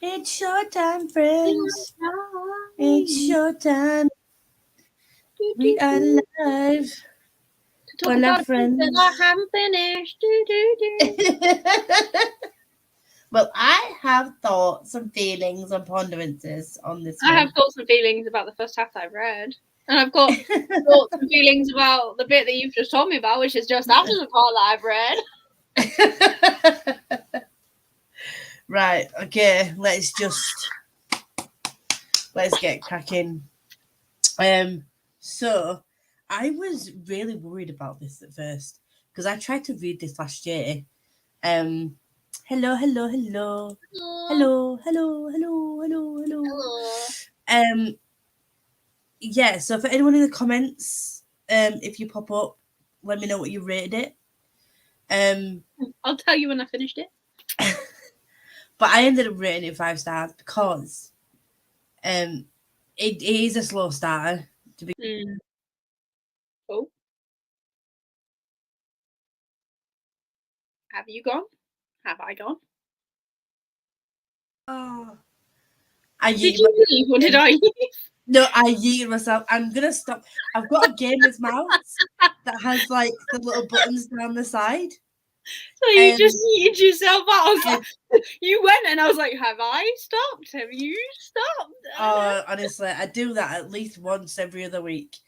It's showtime, friends. It's showtime. We are live. To talk We're about friends. things that I haven't finished. Well, I have thoughts and feelings and ponderances on this I one. have thoughts and feelings about the first half I've read. And I've got thoughts and feelings about the bit that you've just told me about, which is just after the part that I've read. Right, okay, let's get cracking. So I was really worried about this at first because I tried to read this last year. Hello. Yeah, so for anyone in the comments, if you pop up, let me know what you rated it. I'll tell you when I finished it. But I ended up rating it 5 stars because it is a slow starter to be. Oh. Have you gone? Have I gone? Oh. Did you leave or did I leave? No, I yeeted myself. I'm gonna stop. I've got a gamer's mouse that has like the little buttons down the side. So you just yeeted yourself out. I was like, you went and I was like, have I stopped? Have you stopped? Oh, honestly, I do that at least once every other week.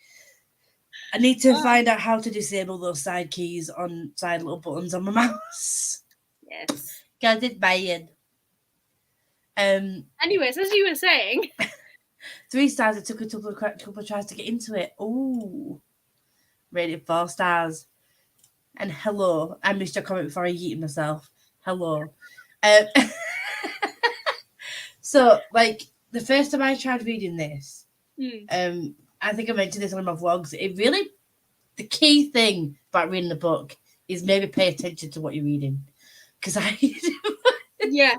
I need to find out how to disable those side keys on side little buttons on my mouse. Yes. Because it's bad. Anyways, as you were saying. 3 stars, it took a couple of tries to get into it. Ooh. Rated 4 stars. And hello. I missed your comment before I yeeted myself. Hello. So, like, the first time I tried reading this, I think I mentioned this on my vlogs. The key thing about reading a book is maybe pay attention to what you're reading. Because yeah,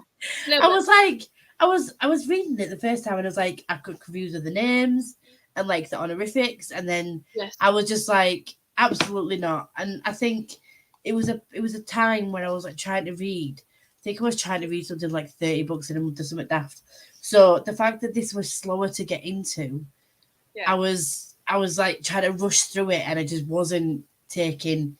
I was reading it the first time and I was like, I got confused with the names and like the honorifics, and then I was just like, absolutely not. And I think it was a time when I was like trying to read. I think I was trying to read something like 30 books in a month or something daft. So the fact that this was slower to get into, I was like trying to rush through it and I just wasn't taking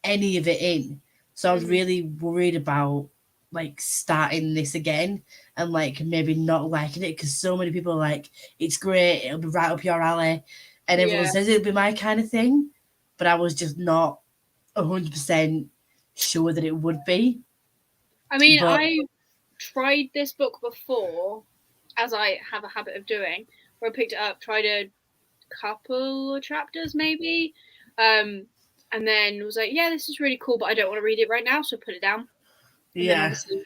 any of it in. So I was really worried about like starting this again and like maybe not liking it because so many people are like, it's great, it'll be right up your alley, and everyone says it'll be my kind of thing, but I was just not 100% sure that it would be. I mean, I tried this book before, as I have a habit of doing, where I picked it up, tried a couple of chapters maybe, and then was like, yeah, this is really cool, but I don't want to read it right now, so put it down. And then obviously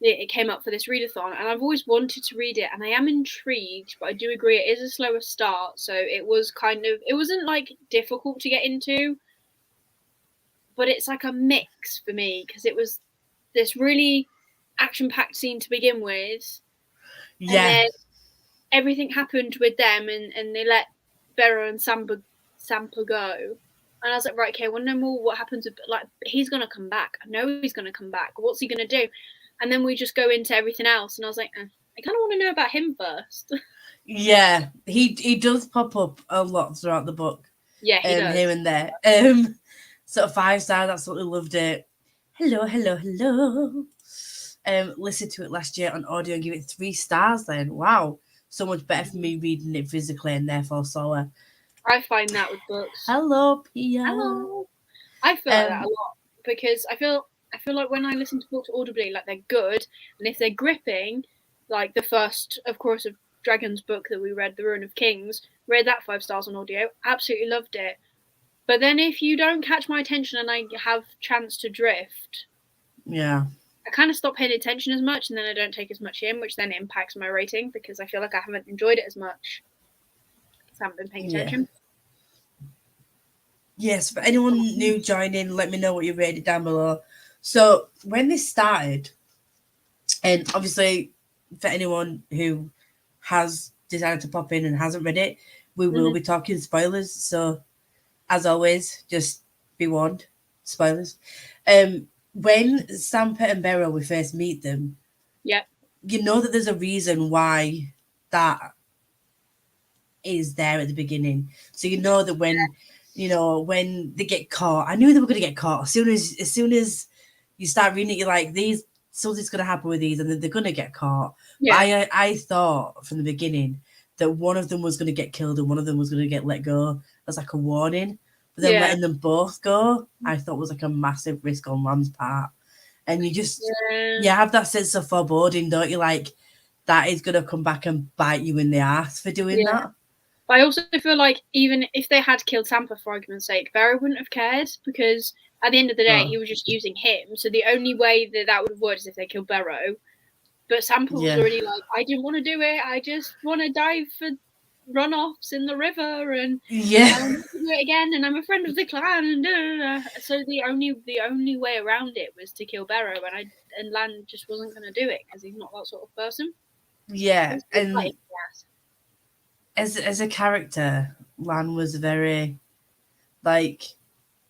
it came up for this readathon, and I've always wanted to read it, and I am intrigued, but I do agree it is a slower start, so it wasn't like difficult to get into, but it's like a mix for me, because it was this really action-packed scene to begin with, and then everything happened with them, and they let Bera and Sampa go. And I was like, right, okay, I want to know more what happens with, like, he's going to come back. I know he's going to come back. What's he going to do? And then we just go into everything else. And I was like, I kind of want to know about him first. Yeah, he does pop up a lot throughout the book. Yeah, he does. Here and there. Sort of 5 stars, absolutely loved it. Hello. Listened to it last year on audio and give it 3 stars then. Wow. So much better for me reading it physically and therefore slower. I find that with books. Hello, Pia. Hello. I feel like that a lot because I feel like when I listen to books audibly, like they're good, and if they're gripping, like the first, of course, of Dragon's book that we read, The Ruin of Kings, read that 5 stars on audio, absolutely loved it. But then if you don't catch my attention and I have chance to drift, I kind of stop paying attention as much, and then I don't take as much in, which then impacts my rating because I feel like I haven't enjoyed it as much because I haven't been paying attention. Yes, for anyone new joining, let me know what you rated down below. So when this started, and obviously for anyone who has decided to pop in and hasn't read it, we will be talking spoilers. So as always, just be warned, spoilers. When Sampa and Bera, we first meet them, you know that there's a reason why that is there at the beginning. So you know that when when they get caught, I knew they were going to get caught. As soon as you start reading it, you're like, something's going to happen with these, and then they're going to get caught. Yeah. But I thought from the beginning that one of them was going to get killed and one of them was going to get let go as like a warning. But then letting them both go, I thought was like a massive risk on Lan's part. And you just you have that sense of foreboding, don't you? Like that is going to come back and bite you in the ass for doing that. But I also feel like even if they had killed Sampa for argument's sake, Barrow wouldn't have cared because at the end of the day, he was just using him. So the only way that would have worked is if they killed Barrow. But Sampa was already like, I didn't want to do it. I just want to dive for runoffs in the river and I want to do it again. And I'm a friend of the clan. And so the only way around it was to kill Barrow, and Lan just wasn't going to do it because he's not that sort of person. Yeah, and as a character, Lan was very like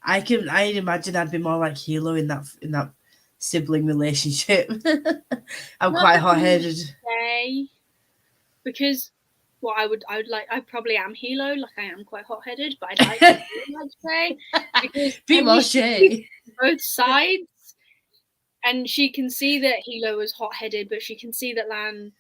I'd imagine I'd be more like Hilo in that sibling relationship. I'm quite hot-headed. Because I would like I probably am Hilo, like I am quite hot-headed, but I'd like to say because be more shady. Both sides, and she can see that Hilo is hot-headed, but she can see that Lan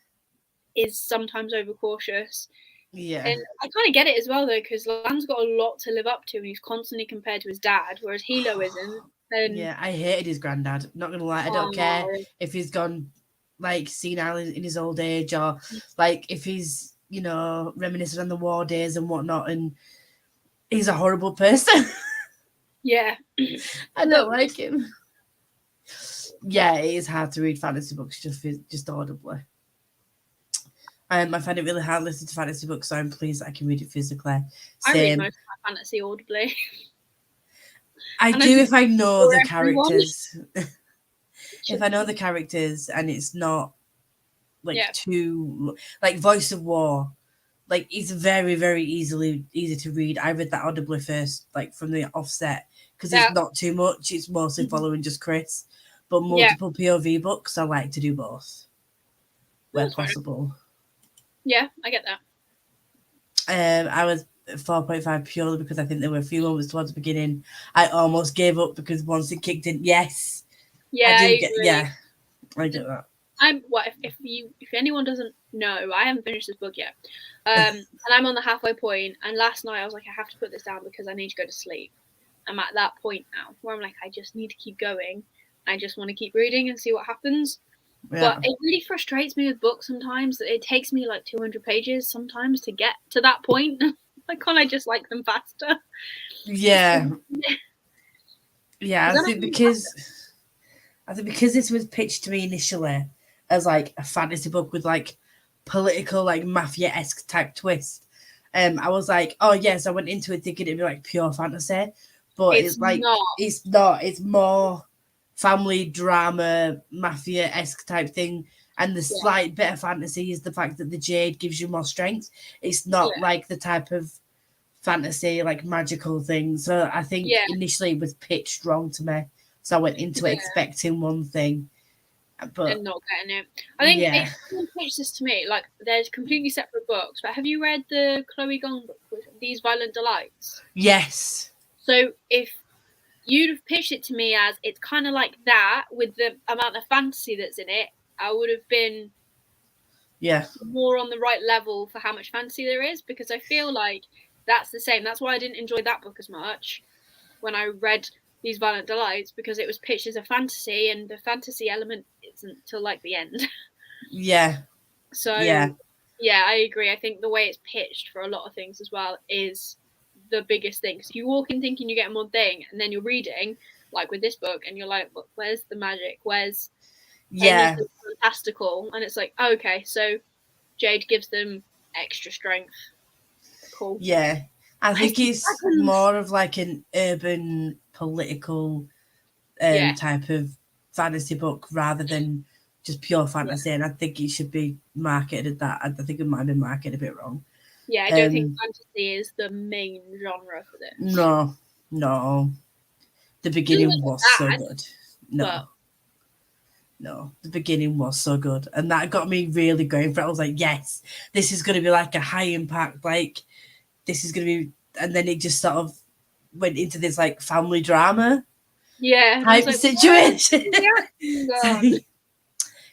is sometimes overcautious. Yeah. And I kind of get it as well, though, because Lan's got a lot to live up to, and he's constantly compared to his dad, whereas Hilo isn't. And yeah, I hated his granddad. Not gonna lie, I don't care if he's gone like senile in his old age, or like if he's reminiscing on the war days and whatnot, and he's a horrible person. Yeah, I don't like him. Yeah, it is hard to read fantasy books just audibly. I find it really hard to listen to fantasy books, so I'm pleased that I can read it physically. I read most of my fantasy audibly. I do if I know the characters. If I know the characters and it's not like too like Voice of War, like it's very, very easy to read. I read that audibly first, like from the offset, because it's not too much. It's mostly following just Chris. But multiple POV books, I like to do both where possible. Yeah, I get that. I was 4.5 purely because I think there were a few moments towards the beginning I almost gave up because once it kicked in, yes. Yeah, I get that. If anyone doesn't know, I haven't finished this book yet. And I'm on the halfway point, and last night I was like, I have to put this down because I need to go to sleep. I'm at that point now where I'm like, I just need to keep going. I just want to keep reading and see what happens. Yeah. But it really frustrates me with books sometimes that it takes me like 200 pages sometimes to get to that point. Why can't I just like them faster? Yeah. Yeah, I think because this was pitched to me initially as like a fantasy book with like political, like mafia-esque type twist. I was like, oh yes, I went into it thinking it'd be like pure fantasy. But it's like it's not. It's more family drama, mafia-esque type thing. And the slight bit of fantasy is the fact that the Jade gives you more strength. It's not like the type of fantasy, like magical thing. So I think initially it was pitched wrong to me. So I went into it expecting one thing. But and not getting it. I think if someone pitched this to me, like there's completely separate books, but have you read the Chloe Gong book, These Violent Delights? Yes. So if you'd have pitched it to me as it's kind of like that with the amount of fantasy that's in it, I would have been more on the right level for how much fantasy there is, because I feel like that's the same. That's why I didn't enjoy that book as much when I read These Violent Delights, because it was pitched as a fantasy and the fantasy element isn't till like the end. Yeah. So I agree. I think the way it's pitched for a lot of things as well is the biggest thing. So you walk in thinking you're getting one thing, and then you're reading, like with this book, and you're like, where's the magic? Where's anything fantastical? And it's like, oh, okay, so Jade gives them extra strength. Cool. Yeah. I think it's more of like an urban political type of fantasy book rather than just pure fantasy. And I think it should be marketed that. I think it might have been marketed a bit wrong. Yeah, I don't think fantasy is the main genre for this. No. The beginning was so good. No. no, the beginning was so good, and that got me really going for it. I was like, yes, this is going to be like a high impact, like this is going to be, and then it just sort of went into this like family drama type like, situation. So,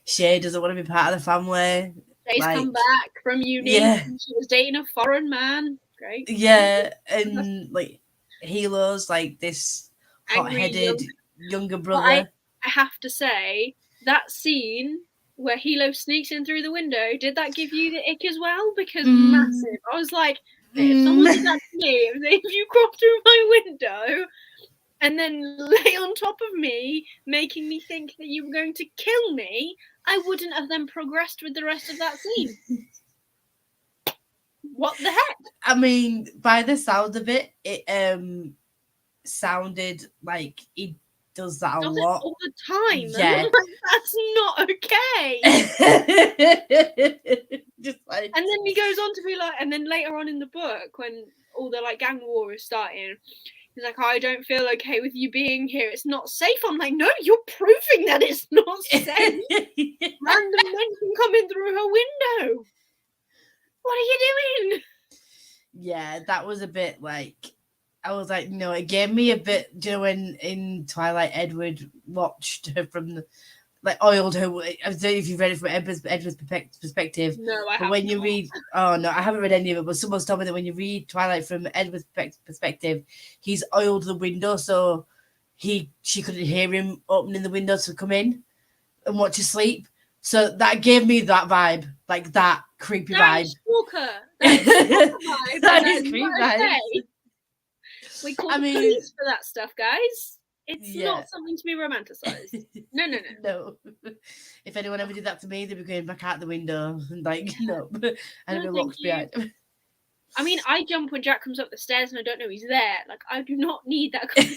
Shay doesn't want to be part of the family. Shay's come back from uni. Yeah. She was dating a foreign man. Great. Yeah, and like Hilo's like this hot-headed younger brother. I have to say, that scene where Hilo sneaks in through the window, did that give you the ick as well? Because massive. I was like, if someone did that to me, if you crossed through my window and then lay on top of me, making me think that you were going to kill me, I wouldn't have then progressed with the rest of that scene. What the heck? I mean, by the sound of it, it sounded like he does that a lot all the time. Yeah, that's not okay. Just like, and then he goes on to be like, and then later on in the book, when all the like gang war is starting, he's like, I don't feel okay with you being here. It's not safe. I'm like, no, you're proving that it's not safe. Random men can come in through her window. What are you doing? Yeah, that was a bit like, I was like, no, it gave me a bit, do you know, when in Twilight, Edward watched her from the, like, oiled her. I don't know if you've read it from Edward's perspective. No, I haven't. But when you read, oh no, I haven't read any of it, but someone's told me that when you read Twilight from Edward's perspective, he's oiled the window so she couldn't hear him opening the window to come in and watch her sleep. So that gave me that vibe, like that creepy vibe. Stalker. That's stalker vibe. That is creepy vibe. We call the police for that stuff, guys. It's not something to be romanticized. No. If anyone ever did that to me, they'd be going back out the window and like, no. And it'd be locked behind. I mean, I jump when Jack comes up the stairs and I don't know he's there. Like, I do not need that kind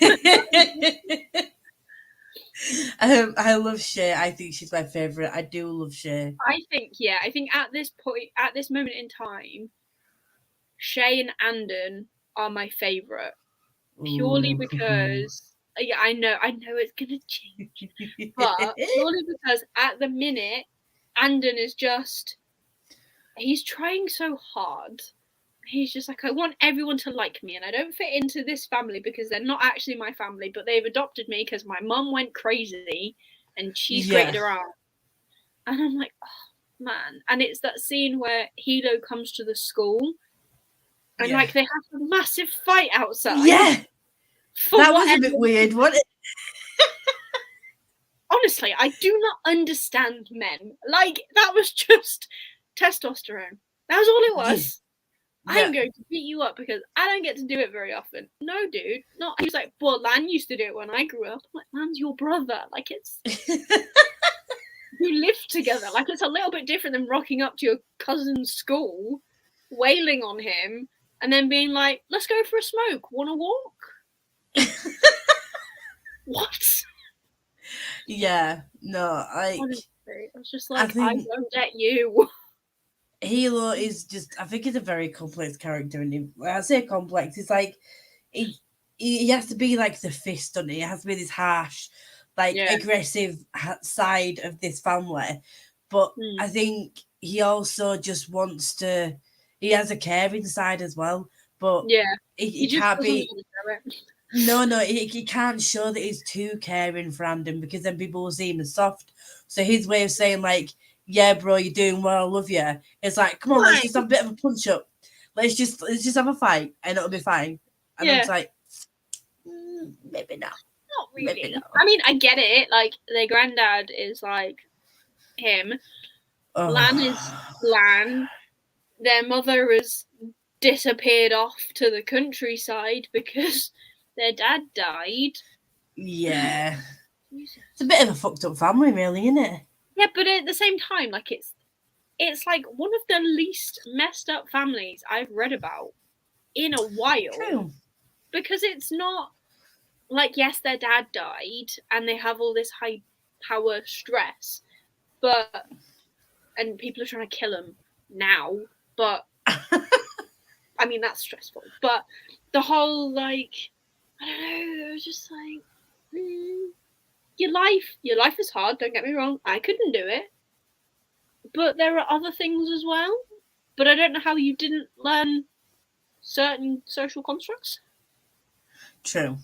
of I love Shay. I think she's my favourite. I do love Shay. I think at this point, at this moment in time, Shay and Andon are my favourite. Purely because, yeah, I know it's gonna change, but purely because at the minute, Andon is just, he's trying so hard. He's just like, I want everyone to like me, and I don't fit into this family because they're not actually my family, but they've adopted me because my mum went crazy and she's created her own. And I'm like, oh man. And it's that scene where Hilo comes to the school and like they have a massive fight outside. Yeah. That was a bit weird, wasn't it? Honestly, I do not understand men. Like, that was just testosterone. That was all it was. I'm going to beat you up because I don't get to do it very often. No, dude. Not. He was like, well, Lan used to do it when I grew up. I'm like, Lan's your brother. Like, it's... you live together. Like, it's a little bit different than rocking up to your cousin's school, wailing on him, and then being like, let's go for a smoke. Want to walk? What? Yeah. No, honestly, I was just like, I don't get you. Hilo is just, I think he's a very complex character, and when I say complex, it's like he has to be like the fist, doesn't he? It has to be this harsh, like aggressive side of this family, but I think he also just wants to. He has a caring side as well, but he can't be. No, he can't show that he's too caring for Andon because then people will see him as soft. So his way of saying like, yeah, bro, you're doing well, I love you. It's like, come on, let's just have a bit of a punch up. Let's just have a fight and it'll be fine. And I was like, maybe not. Not really. Not. I mean, I get it. Like, their granddad is like him. Lan is Lan. Their mother has disappeared off to the countryside because their dad died. Yeah. It's a bit of a fucked up family, really, isn't it? Yeah, but at the same time, like, it's like one of the least messed up families I've read about in a while. True. Because it's not like, yes, their dad died and they have all this high power stress, and people are trying to kill them now, but I mean, that's stressful. But the whole, like, I don't know, it was just like, your life is hard, don't get me wrong. I couldn't do it. But there are other things as well. But I don't know how you didn't learn certain social constructs. True.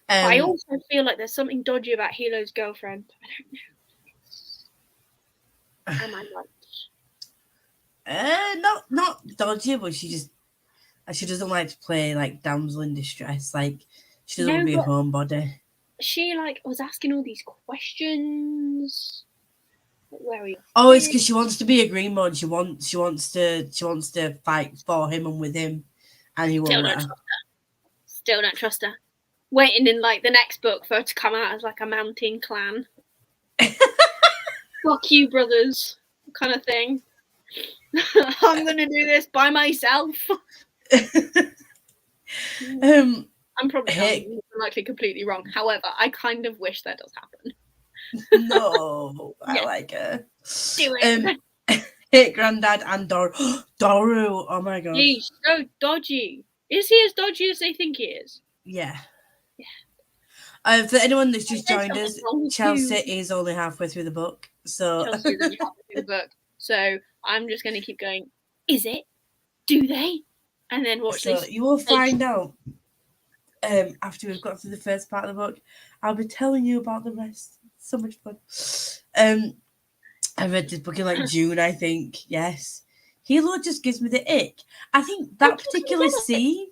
I also feel like there's something dodgy about Hilo's girlfriend. I don't know. Am I right? Not dodgy, but she doesn't like to play like damsel in distress. Like she doesn't want to be a homebody. She like was asking all these questions. Where are you? Oh, it's because she wants to be a green one. She wants to fight for him and with him, and he won't let her. Still don't trust her. Waiting in like the next book for her to come out as like a mountain clan. Fuck you, brothers, kind of thing. I'm gonna do this by myself. I'm probably likely completely wrong. However, I kind of wish that does happen. No, I like her. Do it. Hit Grandad and Doru. Oh my god. He's so dodgy. Is he as dodgy as they think he is? Yeah. For anyone that's just joined us, Chelsea is only halfway through the book. So Chelsea is only halfway through the book. So I'm just going to keep going. Is it? Do they? And then watch this. You will find out after we've got through the first part of the book. I'll be telling you about the rest. So much fun. I read this book in like June, I think. Yes. Hilo just gives me the ick. I think that particular scene.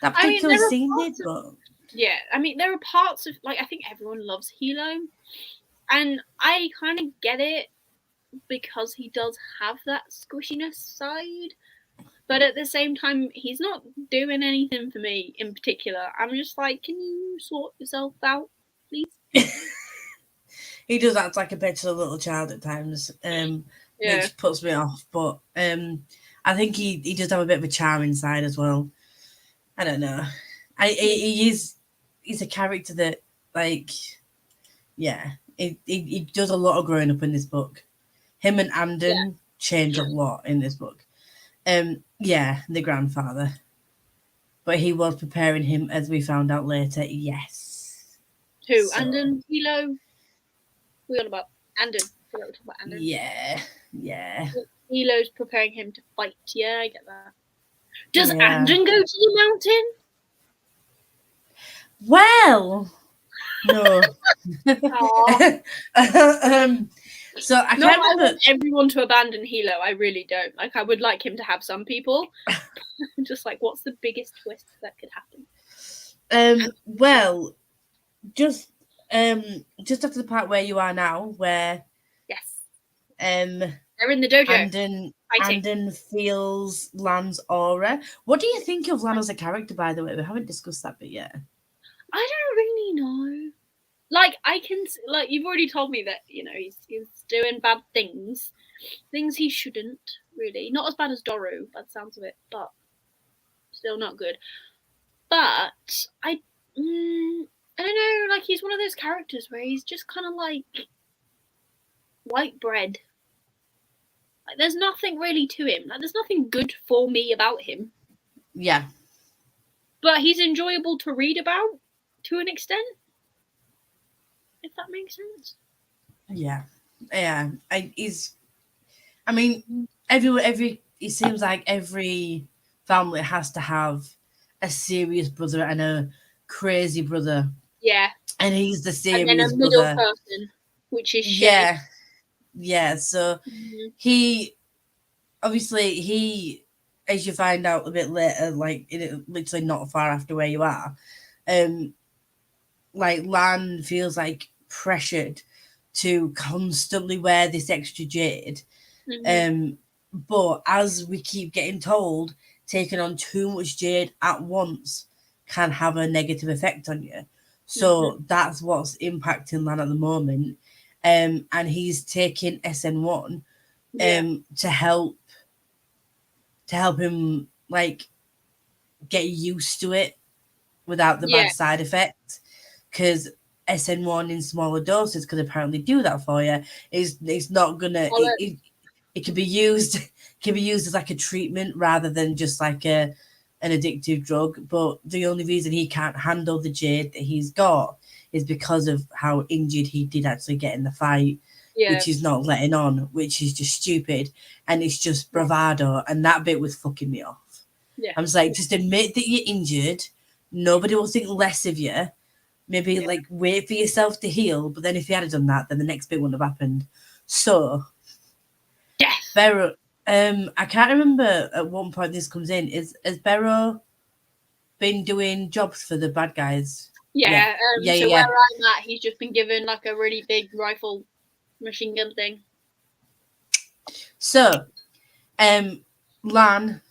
That particular scene did, but yeah, I mean, there are parts of like I think everyone loves Hilo, and I kind of get it because he does have that squishiness side, but at the same time, he's not doing anything for me in particular. I'm just like, can you sort yourself out, please? He does act like a petulant little child at times, which puts me off. But I think he does have a bit of a charm inside as well. I don't know. He's a character that, like, yeah, he does a lot of growing up in this book. Him and Anden change a lot in this book. The grandfather. But he was preparing him, as we found out later, yes. Who? So, Anden? Hilo? We're on about Anden. Yeah. Hilo's preparing him to fight. Yeah, I get that. Does Anden go to the mountain? Well, no. So I can't remember. I want everyone to abandon Hilo. I really don't. Like, I would like him to have some people. Just like, what's the biggest twist that could happen? Well, just after the part where you are now, where they're in the dojo. Anden feels Lan's aura. What do you think of Lan as a character, by the way? We haven't discussed that bit yet. I don't really know. Like, you've already told me that, you know, he's doing bad things he shouldn't, really. Not as bad as Doru, by the sounds of it, but still not good. But I don't know, like, he's one of those characters where he's just kind of like white bread. Like, there's nothing really to him. Like, there's nothing good for me about him. Yeah. But he's enjoyable to read about to an extent. If that makes sense. Yeah. It seems like every family has to have a serious brother and a crazy brother. Yeah. And he's the serious brother. And then a middle person, which is Jade. Yeah. So he, obviously, as you find out a bit later, like literally not far after where you are, like Lan feels like pressured to constantly wear this extra jade. But as we keep getting told, taking on too much jade at once can have a negative effect on you. So that's what's impacting Lan at the moment. And he's taking SN1 to help him like get used to it without the bad side effect. Because SN1 in smaller doses could apparently do that for you. It's not gonna. It can be used. Can be used as like a treatment rather than just like a an addictive drug, but the only reason he can't handle the Jade that he's got is because of how injured he did actually get in the fight, which is not letting on, which is just stupid, and it's just bravado, and that bit was fucking me off. I'm just like, just admit that you're injured, nobody will think less of you, maybe like wait for yourself to heal, but then if you had done that, then the next bit wouldn't have happened. So, Barrow, I can't remember at what point this comes in. Has Barrow been doing jobs for the bad guys? Where I'm at, he's just been given like a really big rifle machine gun thing. So, Lan,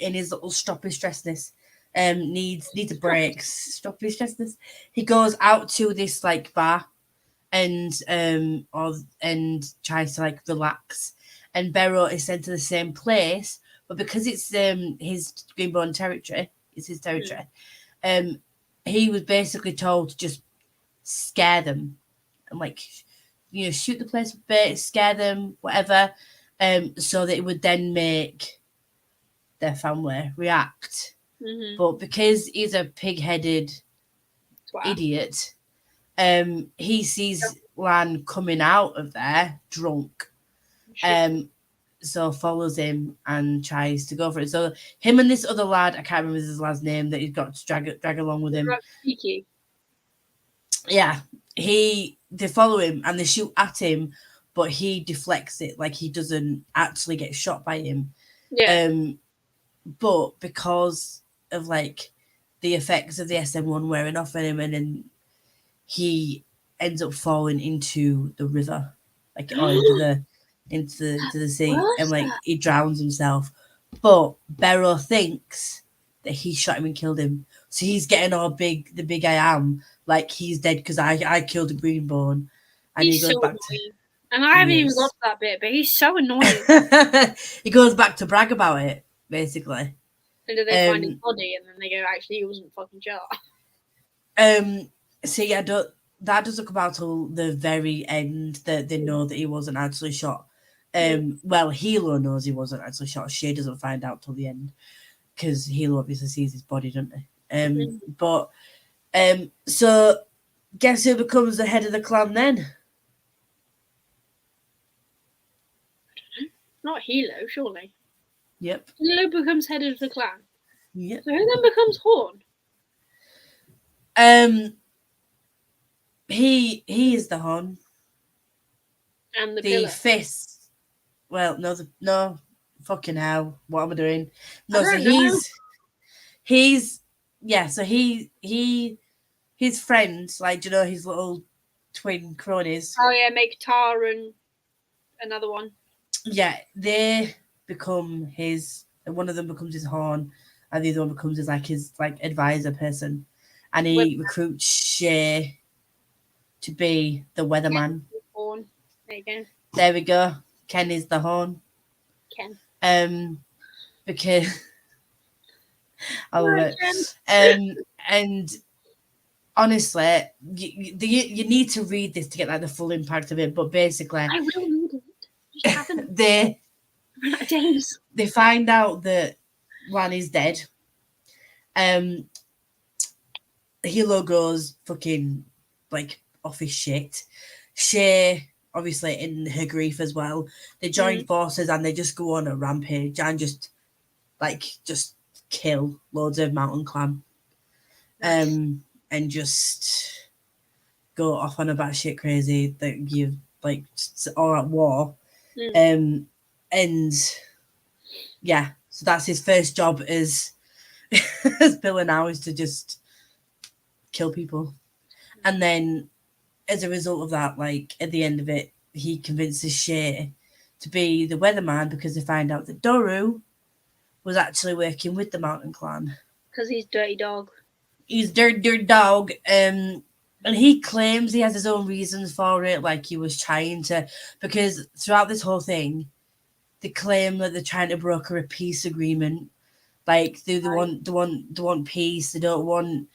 in his little stroppy stressness, needs a break. Stroppy stressness. He goes out to this like bar, and tries to like relax. And Barrow is sent to the same place, but because it's his Greenbone territory, it's his territory. He was basically told to just scare them and like, shoot the place a bit, scare them, whatever, so that it would then make their family react. But because he's a pig-headed idiot, he sees Lan coming out of there drunk, so follows him and tries to go for it. So him and this other lad, I can't remember his last name, that he's got to drag along with him. Yeah, they follow him and they shoot at him, but he deflects it, like he doesn't actually get shot by him. But because of like the effects of the SM1 wearing off on him, and then he ends up falling into the river, like or into the sea, and like he drowns himself. But Barrow thinks that he shot him and killed him, so he's getting all the big I am, like he's dead because I killed a Greenbone, and he's he goes so back annoying. And I haven't even got that bit, but he's so annoying. He goes back to brag about it, basically. And then they find his body, and then they go, actually, he wasn't fucking shot. So yeah, that doesn't come out till the very end that they know that he wasn't actually shot. Well, Hilo knows he wasn't actually shot. Shay doesn't find out till the end because Hilo obviously sees his body, doesn't he? But so guess who becomes the head of the clan then? I don't know. Not Hilo, surely. Yep. Hilo becomes head of the clan. Yep. So who then becomes Horn? He is the Horn. And the fist. Well, no, fucking hell. What am I doing? No, so he's so his friends, like, do you know his little twin cronies? Oh yeah, make Tar and another one. Yeah, they become his. One of them becomes his Horn, and the other one becomes his advisor person, and he recruits Shay to be the weatherman. Horn. There you go. There we go. Ken is the Horn. Ken. Because I love it. And honestly, you need to read this to get like the full impact of it. But basically, I will read it. Just haven't. They find out that Lan is dead. Hilo goes fucking like off his shit. Shay, obviously in her grief as well. They join forces and they just go on a rampage and just kill loads of mountain clan. And just go off on a batshit crazy that you like all at war. And yeah, so that's his first job as Billa now, is to just kill people. And then as a result of that, like at the end of it, he convinces Shay to be the weatherman because they find out that Doru was actually working with the mountain clan. Because he's dirty dog. He's dirty dog. And he claims he has his own reasons for it, like he was trying to, because throughout this whole thing, they claim that they're trying to broker a peace agreement. Like they want peace. They don't want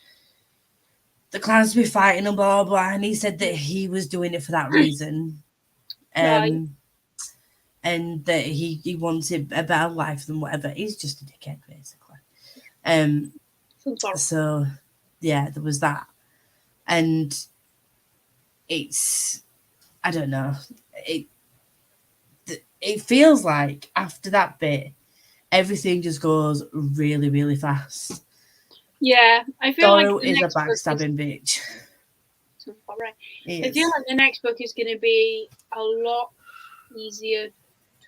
the clans to be fighting and blah, blah, blah. And he said that he was doing it for that reason. And that he wanted a better life than whatever. He's just a dickhead, basically. So yeah, there was that, and it's, I don't know, it feels like after that bit everything just goes really, really fast. Yeah, I feel Doru like is a backstabbing bitch. Right. I feel like the next book is going to be a lot easier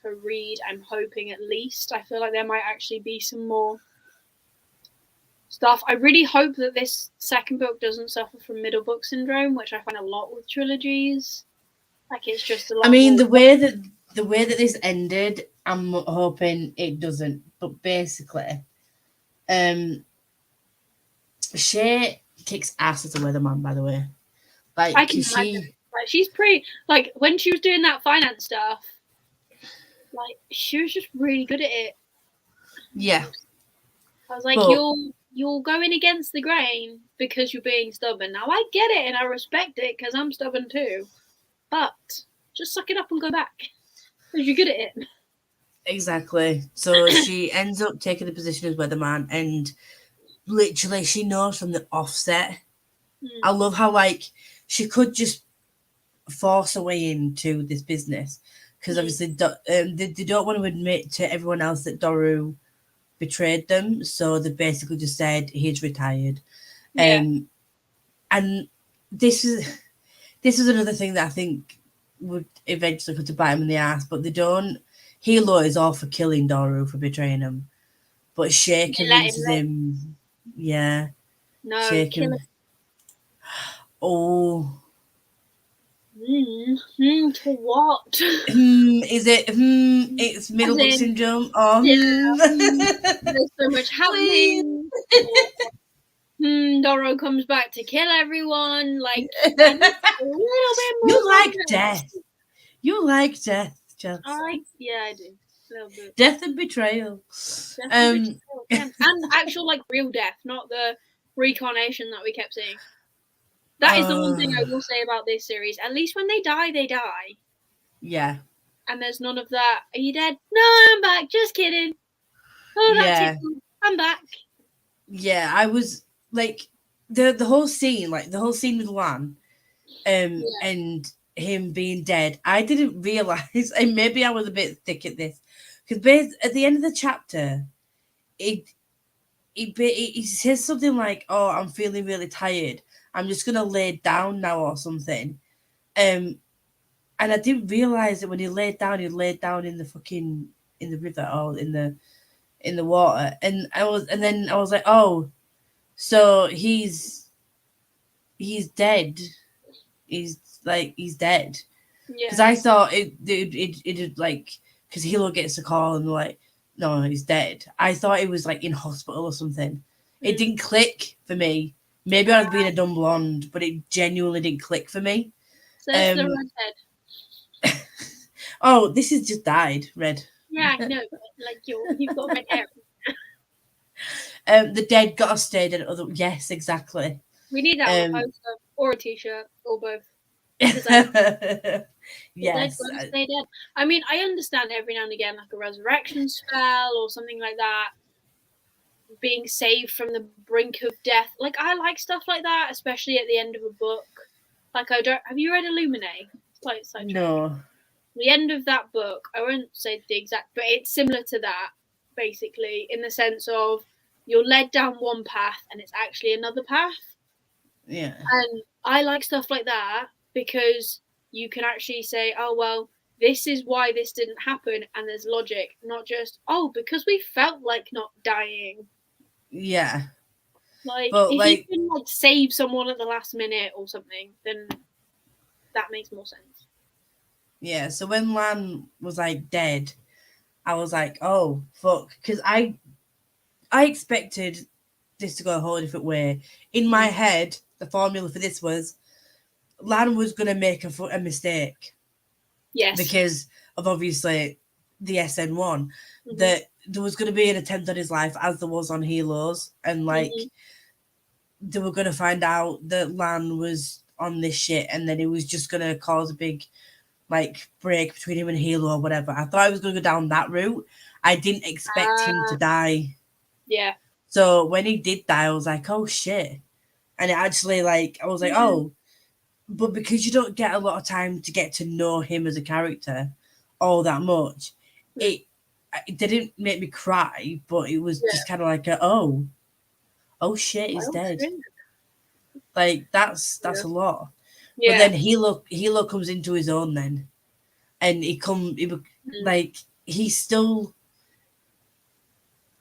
to read. I'm hoping, at least. I feel like there might actually be some more stuff. I really hope that this second book doesn't suffer from middle book syndrome, which I find a lot with trilogies. Like, it's just a lot. I mean, the way that this ended, I'm hoping it doesn't. But basically, Shay kicks ass as a weatherman, by the way. Like, I can imagine. Like, she's pretty. Like, when she was doing that finance stuff, like, she was just really good at it. Yeah. I was like, you're going against the grain because you're being stubborn. Now I get it and I respect it because I'm stubborn too. But just suck it up and go back because you're good at it. Exactly. So she ends up taking the position as weatherman, and literally she knows from the offset. I love how, like, she could just force her way into this business because obviously they don't want to admit to everyone else that Doru betrayed them, so they basically just said he's retired. And this is another thing that I think would eventually come to bite him in the ass, but they don't. Hilo is all for killing Doru for betraying him, but Shay convinces him. Yeah. No, kill him. Oh. To what? Is it? It's middle book syndrome. Oh. There's so much happening. Doru comes back to kill everyone. Like, a little bit more. You like death. You like death, Chelsea. Yeah, I do. A little bit. Death and betrayal. And actual, like, real death, not the reincarnation that we kept seeing. That is the one thing I will say about this series. At least when they die, they die. Yeah. And there's none of that. Are you dead? No, I'm back. Just kidding. Oh, that's it. I'm back. Yeah, I was like the whole scene, with Lan, and him being dead. I didn't realize, and maybe I was a bit thick at this, because at the end of the chapter, it says something like, "Oh, I'm feeling really tired. I'm just gonna lay down now," or something. And I didn't realize that when he laid down in the river or in the water, and then I was like, oh, so he's dead. He's dead. Because I thought it like, because Hilo gets a call and like, no, he's dead. I thought he was like in hospital or something. It didn't click for me. Maybe I was being a dumb blonde, but it genuinely didn't click for me. So it's the redhead. Oh, this has just died, Red. Yeah, I know, but like you've got red hair. The dead gotta stay dead. Yes, exactly. We need that on a poster or a t-shirt or both. Yes. Stay dead. I mean, I understand every now and again, like a resurrection spell or something like that, being saved from the brink of death. Like, I like stuff like that, especially at the end of a book. Like, have you read Illuminate? No. The end of that book, I won't say the exact, but it's similar to that, basically, in the sense of you're led down one path and it's actually another path. Yeah. And I like stuff like that because you can actually say, oh, well, this is why this didn't happen, and there's logic, not just, oh, because we felt like not dying. Yeah. Like, if you can like save someone at the last minute or something, then that makes more sense. Yeah, so when Lan was like dead, I was like, oh fuck, because I expected this to go a whole different way. In my head, the formula for this was Lan was gonna make a mistake. Yes. Because of obviously the SN1, that there was going to be an attempt on his life as there was on Hilo's, and like they were going to find out that Lan was on this shit, and then it was just going to cause a big like break between him and Hilo or whatever. I thought I was going to go down that route. I didn't expect him to die. Yeah. So when he did that, I was like, oh shit. And it actually, like, I was like, oh, but because you don't get a lot of time to get to know him as a character all that much, it didn't make me cry, but it was just kind of like, oh shit, he's dead. Shit. Like, that's a lot. Yeah. But then Hilo comes into his own then. And like, he's still...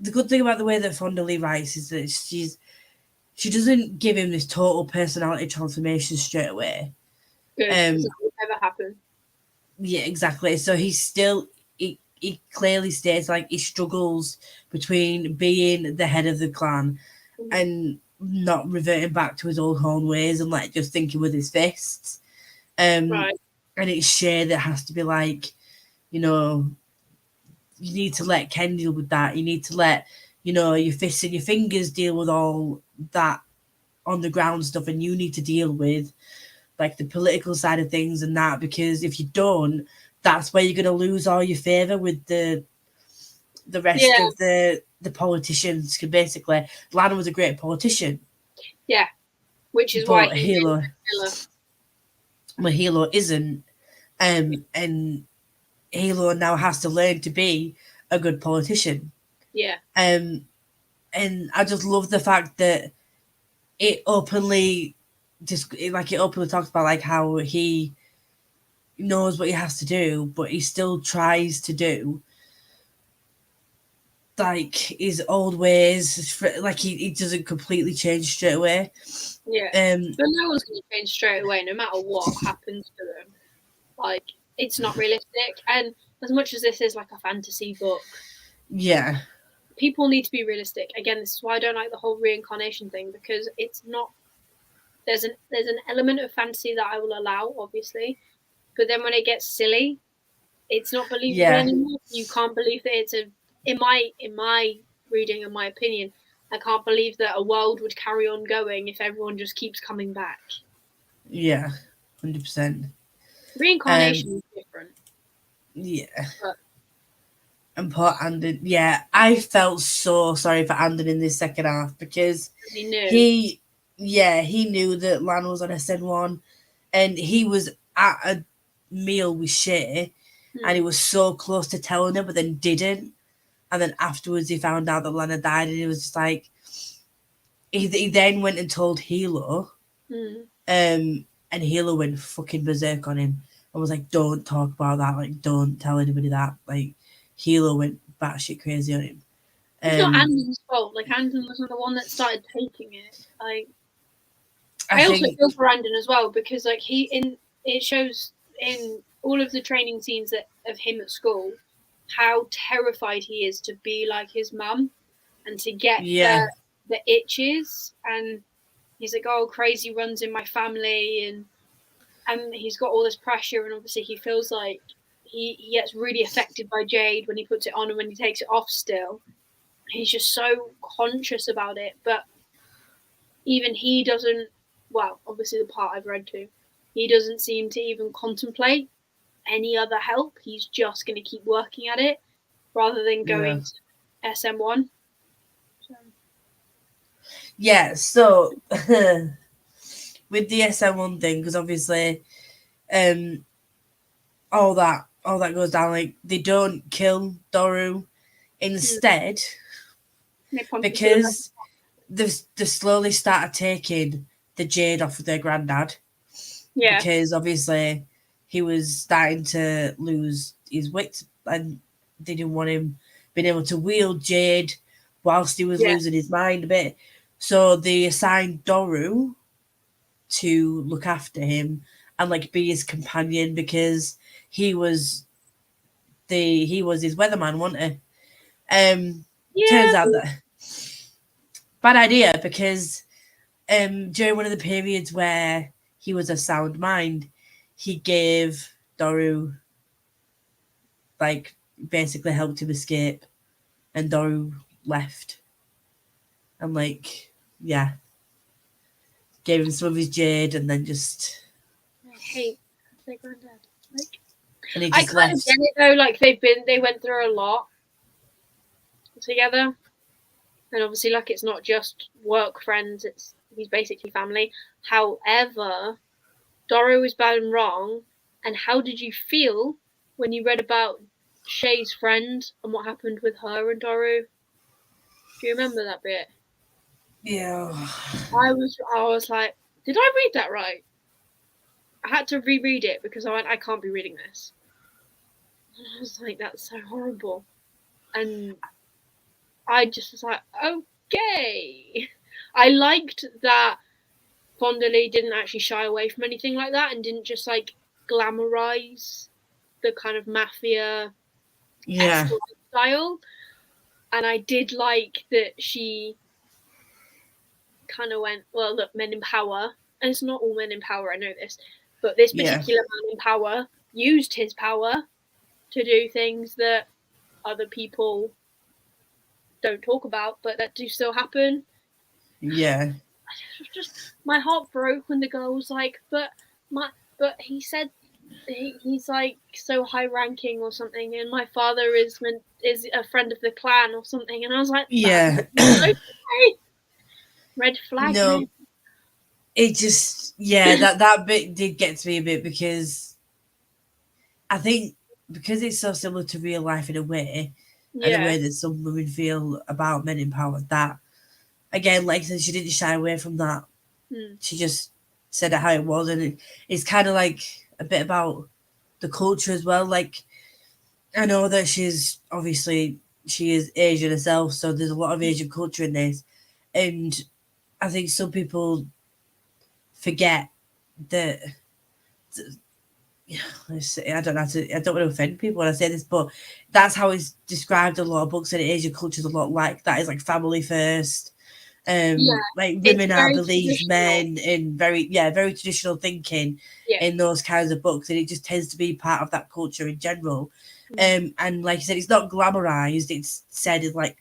The good thing about the way that Fonda Lee writes is that she doesn't give him this total personality transformation straight away. Good. That would never happen. Yeah, exactly. So he's still... He clearly states, like, he struggles between being the head of the clan and not reverting back to his old home ways and, like, just thinking with his fists. Right. And it's Shay that has to be like, you know, you need to let Ken deal with that. You need to let, you know, your fists and your fingers deal with all that on the ground stuff, and you need to deal with, like, the political side of things and that, because if you don't, that's where you're going to lose all your favour with the rest of the politicians. Because basically, Lana was a great politician. Yeah, which is why Hilo isn't. And Halo now has to learn to be a good politician. Yeah. And I just love the fact that it openly talks about, like, how he knows what he has to do, but he still tries to do, like, his old ways. Like, he doesn't completely change straight away. Yeah. But no one's going to change straight away, no matter what happens to them. Like, it's not realistic. And as much as this is like a fantasy book, yeah, people need to be realistic. Again, this is why I don't like the whole reincarnation thing, because it's not... There's an element of fantasy that I will allow, obviously, but then when it gets silly, it's not believable anymore. You can't believe that it's in my reading and my opinion, I can't believe that a world would carry on going if everyone just keeps coming back. Yeah, 100%. Reincarnation is different. Yeah. And poor Andon, I felt so sorry for Andon in this second half, because he knew that Lan was on SN1, and he was at a meal with Shay, and he was so close to telling her, but then didn't. And then afterwards, he found out that Lana died, and he was just like, he then went and told Hilo, and Hilo went fucking berserk on him and was like, "Don't talk about that. Like, don't tell anybody that." Like, Hilo went batshit crazy on him. It's not Andon's fault. Like, Andon wasn't the one that started taking it. Like, I also feel for Andon as well, because, like, it shows in all of the training scenes of him at school how terrified he is to be like his mum and to get the itches, and he's like, "Oh, crazy runs in my family," and he's got all this pressure, and obviously he feels like he gets really affected by Jade when he puts it on and when he takes it off still. He's just so conscious about it, but even he doesn't, well, obviously the part I've read too, he doesn't seem to even contemplate any other help. He's just going to keep working at it rather than going to SM1. So with the SM1 thing, because obviously all that goes down, like, they don't kill Doru instead, because they slowly started taking the Jade off of their granddad. Yeah. Because obviously he was starting to lose his wits, and they didn't want him being able to wield Jade whilst he was losing his mind a bit. So they assigned Doru to look after him and, like, be his companion, because he was his weatherman, wasn't he? Turns out that bad idea, because during one of the periods where he was a sound mind, he gave Doru, like, basically helped him escape, and Doru left. And, like, gave him some of his Jade, and then just... I hate their granddad. Like, and he just I kind of get it though. Like, they went through a lot together, And obviously, like, it's not just work friends, he's basically family. However, Doro was bad and wrong. And how did you feel when you read about Shay's friend and what happened with her and Doro? Do you remember that bit? Yeah. I was like, did I read that right? I had to reread it because I went, I can't be reading this. And I was like, that's so horrible. And I just was like, okay. I liked that Fondely didn't actually shy away from anything like that and didn't just like glamorize the kind of mafia style. And I did like that she kind of went, well, look, men in power, and it's not all men in power, I know this, but this particular man in power used his power to do things that other people don't talk about, but that do still happen. Yeah. Just my heart broke when the girl was like, but he said he's like so high ranking or something, and my father is a friend of the clan or something, and I was like, yeah. Okay. Red flag. No, it just that bit did get to me a bit because I think because it's so similar to real life in a way, and the way that some women feel about men in power. That again, like I said, she didn't shy away from that. She just said it how it was, and it's kind of like a bit about the culture as well. Like I know that she is Asian herself, so there's a lot of Asian culture in this, and I think some people forget that. I don't want to offend people when I say this, but that's how it's described in a lot of books, and Asian culture's a lot like that. Is like family first. Like women are believed men, and very traditional thinking in those kinds of books, and it just tends to be part of that culture in general. And like I said, it's not glamorized; it's said as like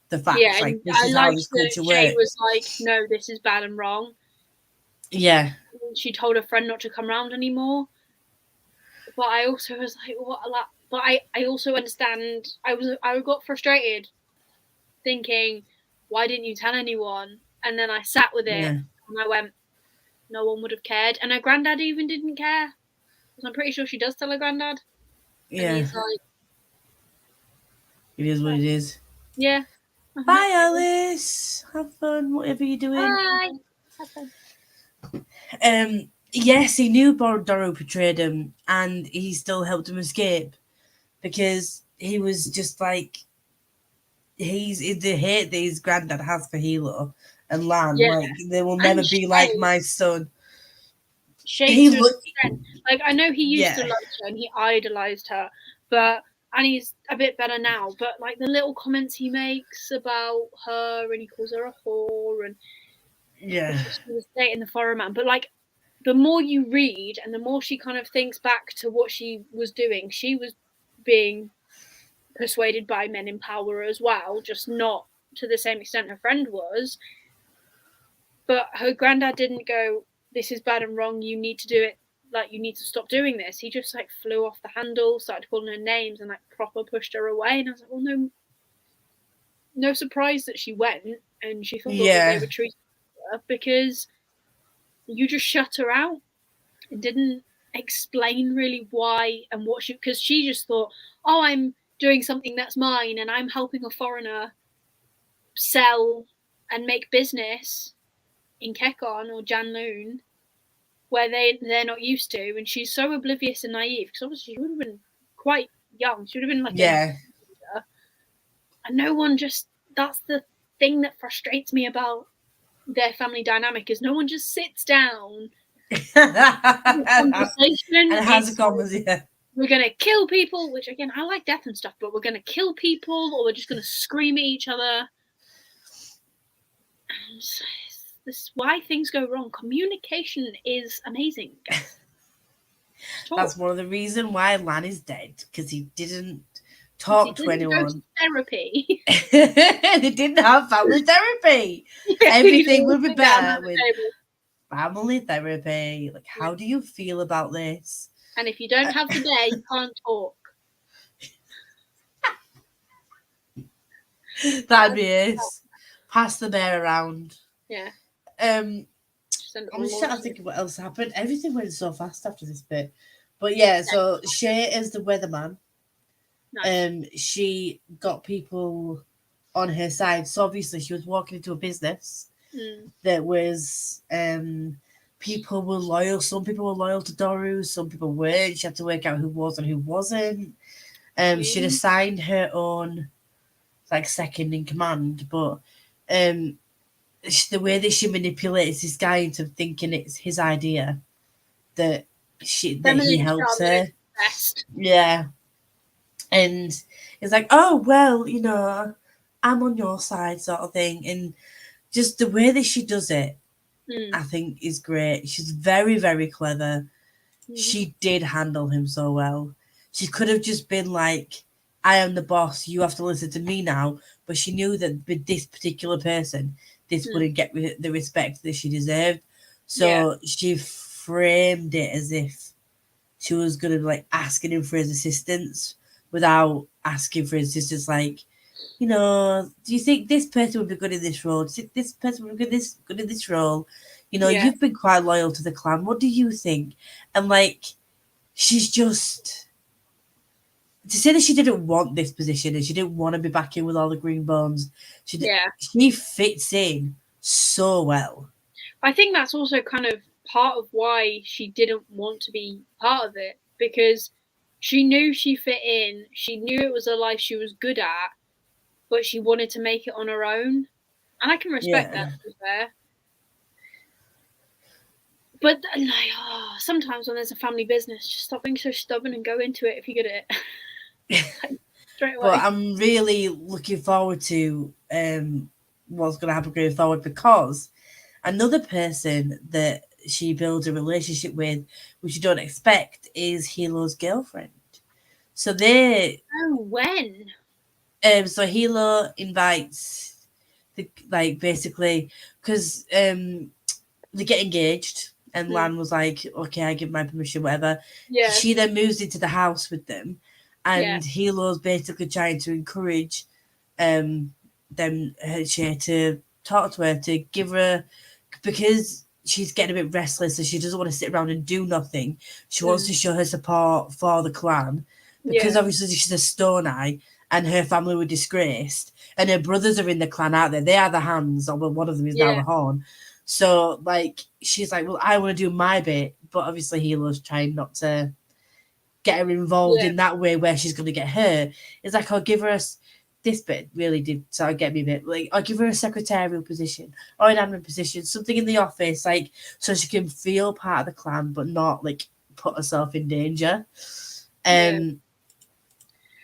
the facts, like this is how this culture works. Jade was like, "No, this is bad and wrong." Yeah, she told her friend not to come around anymore. But I also was like, "What?" But I also understand. I got frustrated, thinking, "Why didn't you tell anyone?" And then I sat with it, and I went, "No one would have cared." And her granddad even didn't care, because I'm pretty sure she does tell her granddad. Yeah, and he's like, "It is what it is." Yeah. Bye, Alice. Have fun, whatever you're doing. Bye. Have fun. Yes, he knew Doro betrayed him, and he still helped him escape because he was just like he's the hate that his granddad has for Hilo and Lan. Like they will never be like my son. Shade to an extent. Like I know he used to love her and he idolized her, and he's a bit better now. But like the little comments he makes about her, and he calls her a whore, and she was dating the foreign man. But like the more you read, and the more she kind of thinks back to what she was doing, she was being persuaded by men in power as well, just not to the same extent her friend was. But her granddad didn't go, "This is bad and wrong, you need to do it, like you need to stop doing this." He just like flew off the handle, started calling her names, and like proper pushed her away. And I was like, well, no surprise that she went, and she thought that they were treating her, because you just shut her out and didn't explain really why and what because she just thought, oh, I'm doing something that's mine, and I'm helping a foreigner sell and make business in Kekon or Janloon, where they're not used to. And she's so oblivious and naive, because obviously she would have been quite young. She would have been like a teenager. And no one that's the thing that frustrates me about their family dynamic, is no one just sits down conversation and has a conversation. We're gonna kill people, which again I like death and stuff, but we're gonna kill people, or we're just gonna scream at each other. This is why things go wrong. Communication is amazing, guys. That's one of the reasons why Lan is dead, because he didn't talk to anyone. Go to therapy. They didn't have family therapy. Everything would be better with family therapy. Like, how do you feel about this? And if you don't have the bear, you can't talk. That'd be it. pass the bear around. Yeah. I'm just trying to think of what else happened. Everything went so fast after this bit. But yeah, so Shay is the weatherman. Nice. She got people on her side. So obviously she was walking into a business that was people were loyal. Some people were loyal to Doru, some people weren't. She had to work out who was and who wasn't. She'd assigned her own like second in command, but the way that she manipulates this guy into thinking it's his idea that he helps her. Yeah. And it's like, oh well, you know, I'm on your side sort of thing. And just the way that she does it, I think is great. She's very, very clever. She did handle him so well. She could have just been like, I am the boss, you have to listen to me now. But she knew that with this particular person, this wouldn't get the respect that she deserved. So she framed it as if she was going to be like asking him for his assistance without asking for his assistance. Like, you know, do you think this person would be good in this role? Do you think this person would be good in this role? You know, you've been quite loyal to the clan. What do you think? And like, she's just to say that she didn't want this position and she didn't want to be back in with all the green bones. She fits in so well. I think that's also kind of part of why she didn't want to be part of it, because she knew she fit in. She knew it was a life she was good at, but she wanted to make it on her own. And I can respect that, to be fair. But like, sometimes when there's a family business, just stop being so stubborn and go into it if you're good at it. Straight away. But I'm really looking forward to what's going to happen going forward, because another person that she builds a relationship with, which you don't expect, is Hilo's girlfriend. So they. Oh, when? So Hilo invites basically because they get engaged and Lan was like, okay, I give my permission, whatever. Yeah. She then moves into the house with them, and Hilo's basically trying to encourage her to talk to her, to give her, because she's getting a bit restless and she doesn't want to sit around and do nothing. She wants to show her support for the clan, because obviously she's a Stone Eye and her family were disgraced, and her brothers are in the clan out there. They are the hands, or one of them is now the horn. So like she's like, well, I want to do my bit, but obviously Hilo's trying not to get her involved in that way where she's going to get hurt. It's like, I'll give her this bit really did sort of get me a bit, like I'll give her a secretarial position or an admin position, something in the office, like so she can feel part of the clan but not like put herself in danger.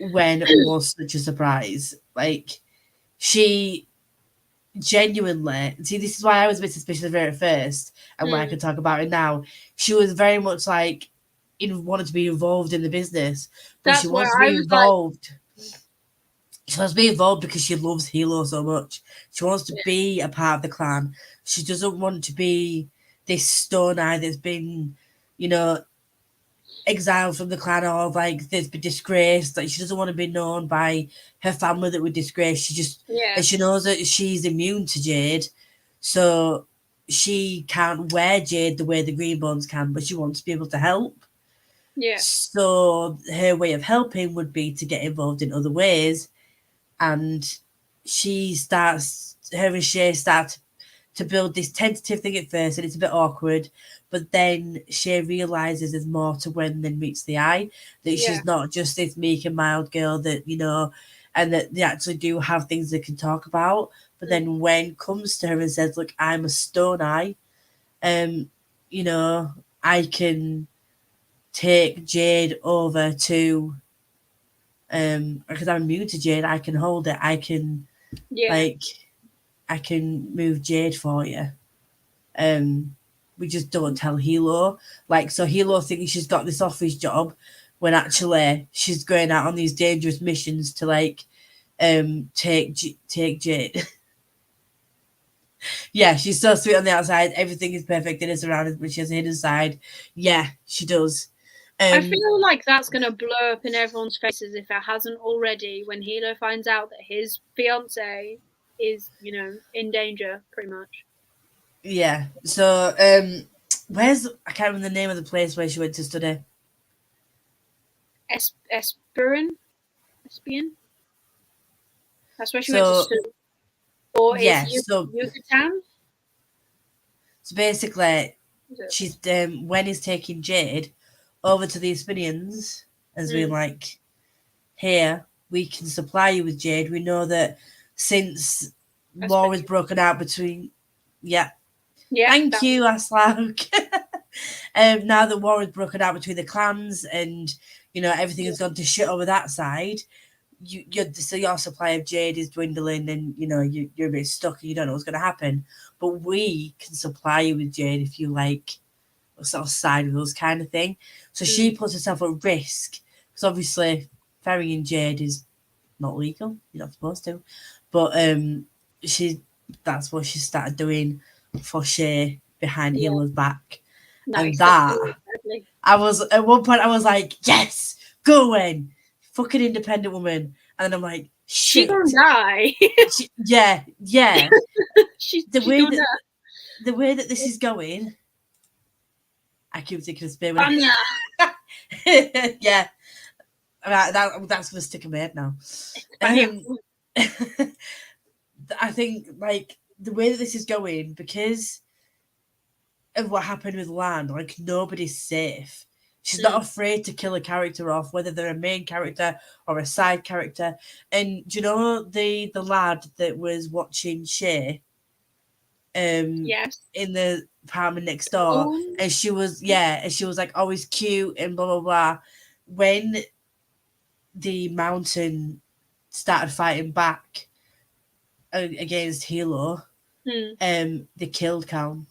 When it was such a surprise, like she genuinely, see, this is why I was a bit suspicious of her at first, and when I can talk about it now, she was very much like wanted to be involved in the business, but she wants to be involved. She wants to be involved because she loves Hilo so much. She wants to be a part of the clan. She doesn't want to be this Stone Eye that's been, you know, exiled from the clan, or like that's been disgraced. Like she doesn't want to be known by her family that were disgraced. She just and she knows that she's immune to Jade, so she can't wear Jade the way the Green Bones can, but she wants to be able to help. So her way of helping would be to get involved in other ways, and her and Shay start to build this tentative thing at first, and it's a bit awkward. But then Shay realizes there's more to when than meets the eye. That she's not just this meek and mild girl that, you know, and that they actually do have things they can talk about. But then when comes to her and says, "Look, I'm a Stone Eye, you know, I can take Jade over to, because I'm immune to Jade, I can hold it. I can, like, I can move Jade for you." We just don't tell Hilo. Like, so Hilo thinks she's got this office job when actually she's going out on these dangerous missions to like take Jade. Yeah, she's so sweet on the outside. Everything is perfect in her surroundings, but she has a hidden side. Yeah, she does. I feel like that's going to blow up in everyone's faces if it hasn't already when Hilo finds out that his fiance is, you know, in danger, pretty much. Yeah. So, I can't remember the name of the place where she went to study. Espian? That's where she went to study. Or yeah, is Yucatan? So basically, she's Wen is taking Jade over to the Aspinians as being like, here, we can supply you with Jade. We know that since war has broken out between... Yeah. Thank you, Aslak. Now that war has broken out between the clans and, you know, everything has gone to shit over that side, your supply of Jade is dwindling and, you know, you're a bit stuck and you don't know what's going to happen. But we can supply you with Jade if you like sort of side with us kind of thing. So she puts herself at risk because obviously ferrying Jade is not legal. You're not supposed to. But that's what she started doing for Shay behind Healer's back. Nice. And that I was at one point I was like, yes, go in. Fucking independent woman. And then I'm like, shit. She gonna die. Yeah. The way that this is going, I keep thinking of Spearman. Yeah. That's gonna stick in my head now. I think like the way that this is going, because of what happened with Lan, like nobody's safe. She's not afraid to kill a character off, whether they're a main character or a side character. And do you know the lad that was watching Shay yes. in the apartment next door? And she was like always cute and blah blah blah. When the mountain started fighting back against Hilo, they killed Calm.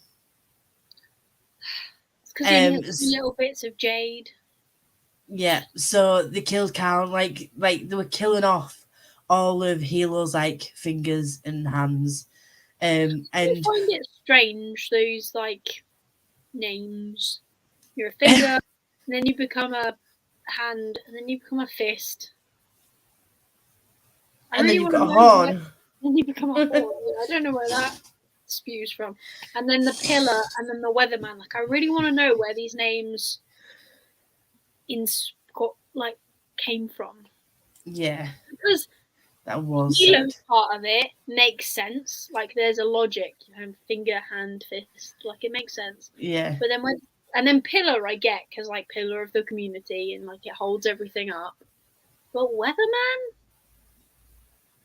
Because little bits of Jade. Yeah, so they killed Calm, like they were killing off all of Hilo's like fingers and hands. And I find it strange, those like names. You're a finger, and then you become a hand, and then you become a fist. And then you've got a horn. Then you become a horn. I don't know where that spews from. And then the pillar, and then the weatherman. Like, I really want to know where these names came from. Yeah. Because that was part of it makes sense. Like, there's a logic, you know, finger, hand, fist. Like, it makes sense. Yeah. But then pillar I get, because like pillar of the community and like it holds everything up. But weatherman?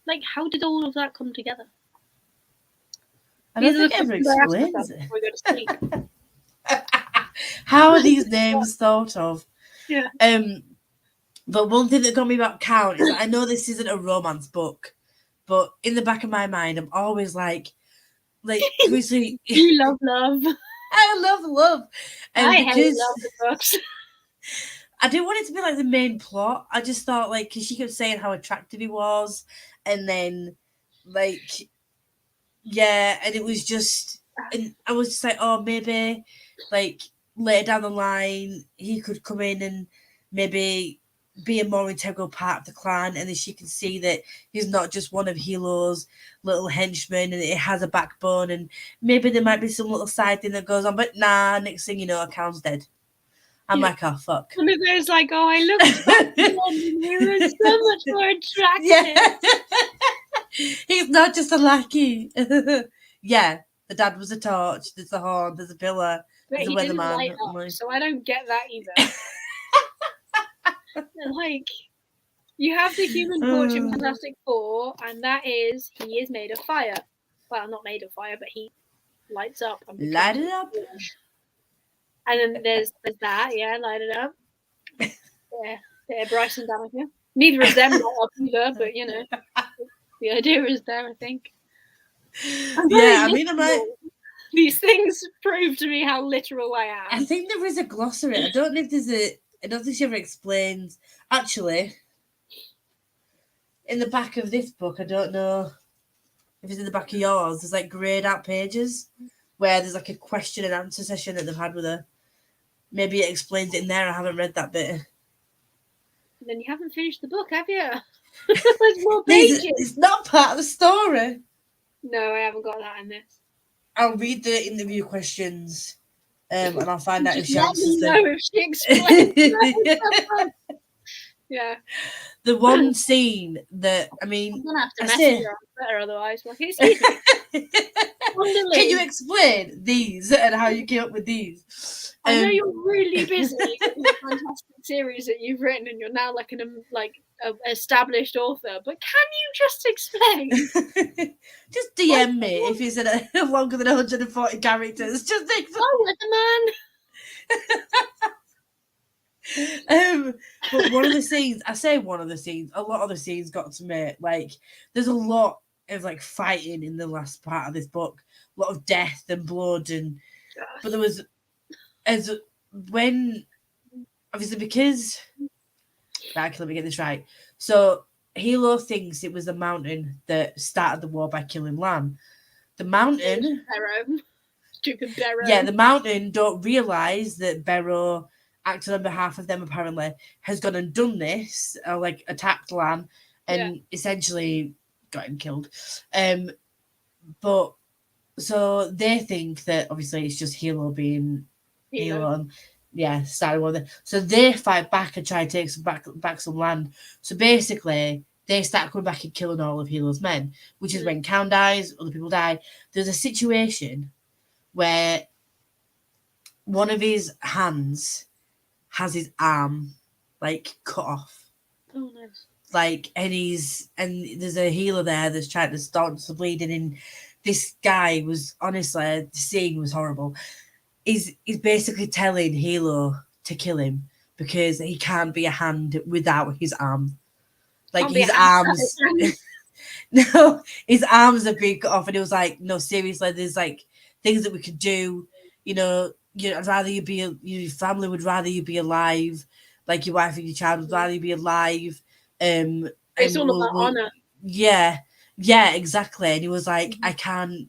Like, how did all of that come together? I don't think it ever explains it. How are these names thought of? Yeah. But one thing that got me about Count is that I know this isn't a romance book, but in the back of my mind, I'm always like, obviously, you love love. I love love, and I love the books. I didn't want it to be like the main plot. I just thought like because she kept saying how attractive he was, and then like, yeah, and it was just, and I was just like, oh, maybe like later down the line he could come in and maybe be a more integral part of the clan, and then she can see that he's not just one of Hilo's little henchmen and it has a backbone, and maybe there might be some little side thing that goes on, but nah, next thing you know, Count's dead. I'm like, oh, fuck. And it was like, oh, I looked at him and he was so much more attractive. Yeah. He's not just a lackey. Yeah, the dad was a torch, there's a horn, there's a pillar, but there's he a weatherman. Didn't light up, so I don't get that either. Like, you have the Human Torch in Fantastic Four, and that is, he is made of fire. Well, not made of fire, but he lights up. Light it up. And then there's that, yeah, light it up. Yeah, Bryce and Danica. Neither of them light up either, but you know, the idea is there, I think. Yeah, I mean, these things prove to me how literal I am. I think there is a glossary. I don't know if I don't think she ever explains. Actually, in the back of this book, I don't know if it's in the back of yours, there's like greyed out pages where there's like a question and answer session that they've had with her. Maybe it explains it in there. I haven't read that bit. Then you haven't finished the book, have you? There's more pages. It's not part of the story. No, I haven't got that in this. I'll read the interview questions, and I'll find out if she let answers me them. know if she explains them. Yeah. The one scene that I'm gonna have to message her on Twitter otherwise. Like, excuse me. Can you explain these and how you came up with these? I know you're really busy with your fantastic series that you've written, and you're now like an established author. But can you just explain? Just DM me if it's longer than 140 characters. Just explain. Oh, Weatherman. But one of the scenes, a lot of the scenes got to me. Like, there's a lot of like fighting in the last part of this book, a lot of death and blood, but there was obviously because right, let me get this right. So Hilo thinks it was the mountain that started the war by killing Lan. The mountain, stupid Barrow. Yeah, the mountain don't realise that Barrow acted on behalf of them, apparently, has gone and done this, like attacked Lan and essentially got him killed. But so they think that obviously it's just Hilo being Hilo. And started one of them. So they fight back and try to take back some land. So basically, they start coming back and killing all of Hilo's men, which is when Count dies, other people die. There's a situation where one of his hands has his arm like cut off. Oh, nice. Like, and there's a healer there that's trying to stop the bleeding, and this guy was honestly, the scene was horrible. He's basically telling Hilo to kill him because he can't be a hand without his arm. Like, his arms. No, his arms are being cut off, and it was like, no, seriously, there's like things that we could do. I'd rather you be, your family would rather you be alive, like your wife and your child would rather you be alive. It's all about honor. Yeah, exactly. And he was like, I can't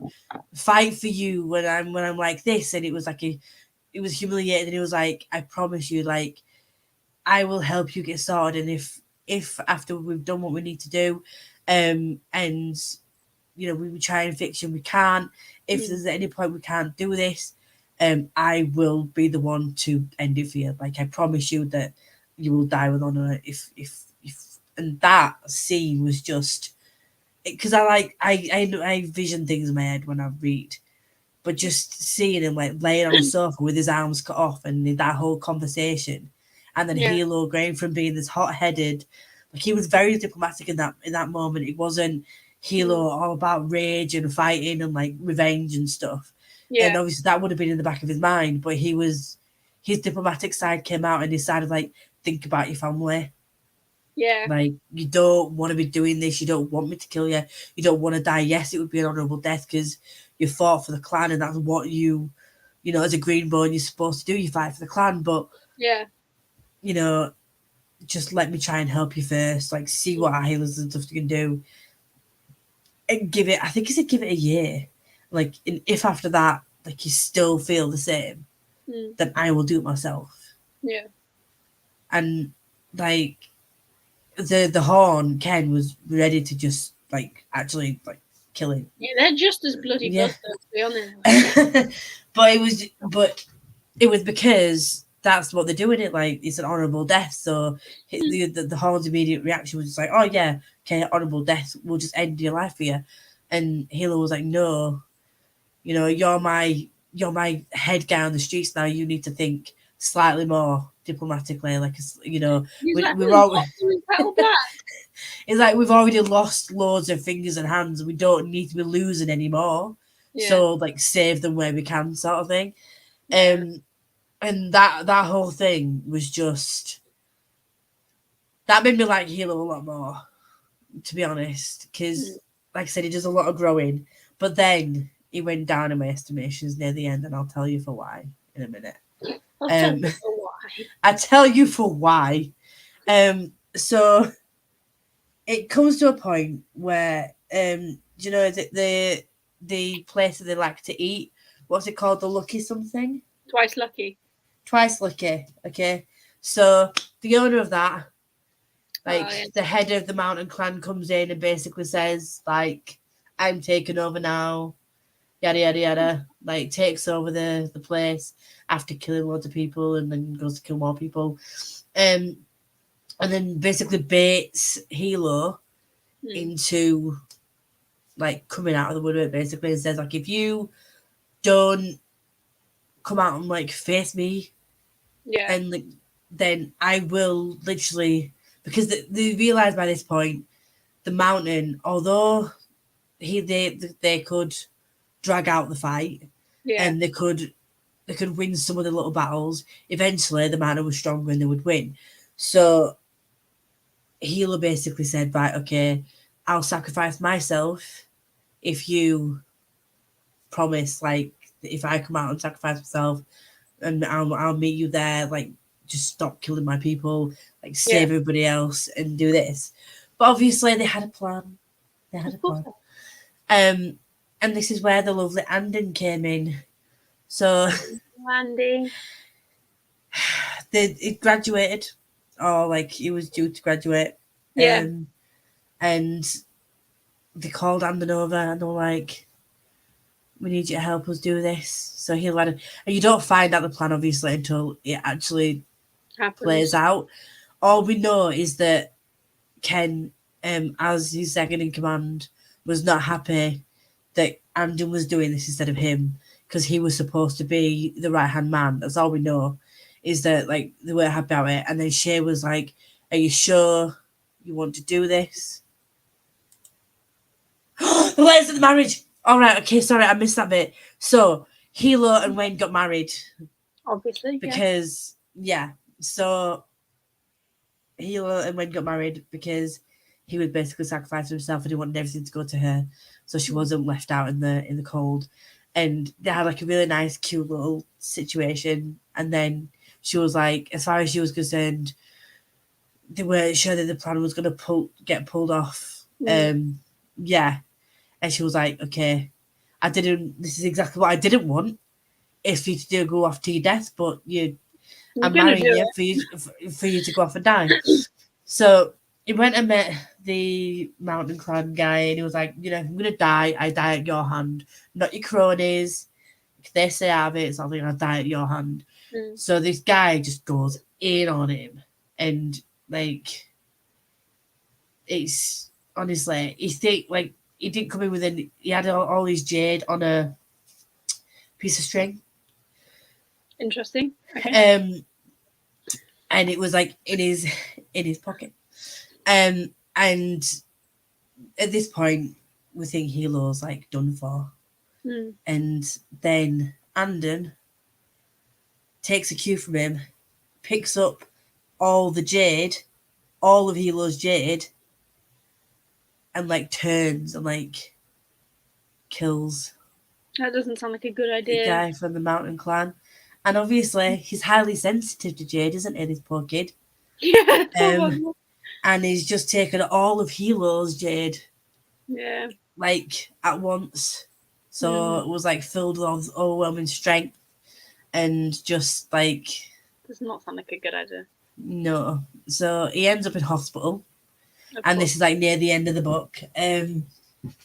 fight for you when I'm like this, and it was like it was humiliating. And he was like, I promise you, like, I will help you get started, and if after we've done what we need to do, and we try and fix you, we can't. If there's at any point we can't do this, I will be the one to end it for you. Like, I promise you that you will die with honor. If and that scene was just because I vision things in my head when I read, but just seeing him like laying on the sofa with his arms cut off and that whole conversation, and then Hilo going from being this hot-headed, like, he was very diplomatic in that moment. It wasn't Hilo all about rage and fighting and like revenge and stuff. And obviously that would have been in the back of his mind, but his diplomatic side came out and he decided, like, think about your family. Yeah. Like, you don't want to be doing this. You don't want me to kill you. You don't want to die. Yes, it would be an honourable death because you fought for the clan and that's what you as a greenbone, you're supposed to do. You fight for the clan, but just let me try and help you first. Like, see what healers and stuff you can do. And give it a year. Like, and if after that, like, you still feel the same, then I will do it myself. Yeah. And, like, the Horn, Ken, was ready to just, like, actually, like, kill him. Yeah, they're just as bloody bloodthirsty, to be honest. But it was because that's what they're doing it, like, it's an honourable death. So the Horn's immediate reaction was just like, oh yeah, okay, honourable death, we'll just end your life for you. And Hilo was like, no, you're my head guy on the streets now. You need to think slightly more diplomatically, like, we're all. It's like, we've already lost loads of fingers and hands. We don't need to be losing anymore. Yeah. So, like, save them where we can, sort of thing. Yeah. And that whole thing was just, that made me like Hilo a lot more, to be honest. Because, like I said, he does a lot of growing. But then he went down in my estimations near the end, and I'll tell you for why in a minute. I'll tell you for why. I tell you for why. So it comes to a point where, the place that they like to eat, what's it called? The Lucky something? Twice Lucky. Okay. So the owner of that, like, the head of the mountain clan, comes in and basically says, like, I'm taking over now, yada yada yada. Like takes over the place after killing loads of people, and then goes to kill more people. And then basically baits Hilo into like coming out of the woodwork basically, and says like, if you don't come out and like face me, and like, then I will literally, because they realize by this point the mountain, although they could drag out the fight, and they could win some of the little battles. Eventually, the mountain was stronger and they would win. So Hilo basically said, right, okay, I'll sacrifice myself if you promise, like, if I come out and sacrifice myself, and I'll meet you there, like, just stop killing my people, like, save everybody else and do this. But obviously they had a plan. And this is where the lovely Andon came in. So Andy. He graduated, or like he was due to graduate. And they called Andon over and they were like, we need you to help us do this. So he led, and you don't find out the plan obviously until it actually plays out. All we know is that Ken, as his second in command, was not happy that Andon was doing this instead of him, because he was supposed to be the right hand man. That's all we know, is that like they weren't happy about it. And then Shay was like, are you sure you want to do this? The letters of the marriage. All right, okay, sorry, I missed that bit. So Hilo and Wayne got married, obviously, because so Hilo and Wayne got married because he would basically sacrifice himself and he wanted everything to go to her, so she wasn't left out in the cold. And they had like a really nice, cute little situation. And then she was like, as far as she was concerned, they weren't sure that the plan was going to get pulled off. And she was like, okay, this is exactly what I didn't want, is for you to go off to your death, but I'm marrying you for you to go off and die. So he went and met the mountain clan guy, and he was like, if I'm going to die, I die at your hand, not your cronies. If they say I have it, so I'm going to die at your hand. So this guy just goes in on him, and like, it's honestly, he didn't come in with he had all his jade on a piece of string. Interesting. Okay. And it was like in his pocket. And at this point, we think Hilo's like done for. And then Andon takes a cue from him, picks up all the jade, all of Hilo's jade, and like turns and like kills. That doesn't sound like a good idea. The guy from the mountain clan. And obviously he's highly sensitive to jade, isn't he, this poor kid? Yeah. And he's just taken all of Hilo's jade. Yeah. Like at once. So it was like filled with overwhelming strength, and just like, does not sound like a good idea. No. So he ends up in hospital. And this is like near the end of the book. And